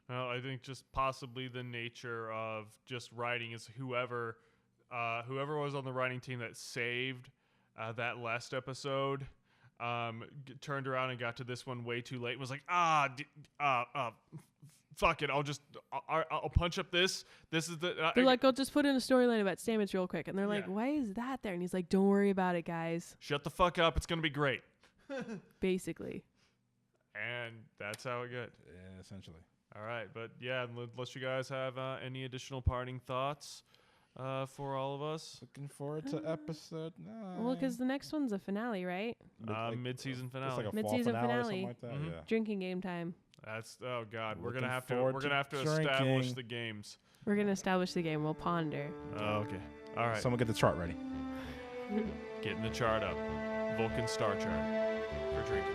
[SPEAKER 2] Well, I think just possibly the nature of just writing is whoever was on the writing team that saved that last episode turned around and got to this one way too late and was like, fuck it, I'll punch up this. This is the.
[SPEAKER 3] They're like, I'll just put in a storyline about Stamets real quick, and they're like, why is that there? And he's like, don't worry about it, guys.
[SPEAKER 2] Shut the fuck up. It's gonna be great.
[SPEAKER 3] Basically.
[SPEAKER 2] And that's how it got.
[SPEAKER 1] Yeah, essentially.
[SPEAKER 2] All right, but yeah, unless you guys have any additional parting thoughts for all of us.
[SPEAKER 1] Looking forward to episode 9.
[SPEAKER 3] Well, because the next one's a finale, right?
[SPEAKER 2] Mid-season finale.
[SPEAKER 1] It's like a
[SPEAKER 3] mid-season
[SPEAKER 1] fall finale. Or
[SPEAKER 3] finale.
[SPEAKER 1] something like that. Yeah.
[SPEAKER 3] Drinking game time.
[SPEAKER 2] That's we're
[SPEAKER 1] Looking
[SPEAKER 2] gonna have
[SPEAKER 1] forward
[SPEAKER 2] to establish the games.
[SPEAKER 3] We're gonna establish the game. We'll ponder.
[SPEAKER 2] Okay. All right.
[SPEAKER 1] Someone get the chart ready.
[SPEAKER 2] Getting the chart up. Vulcan star chart for drinking.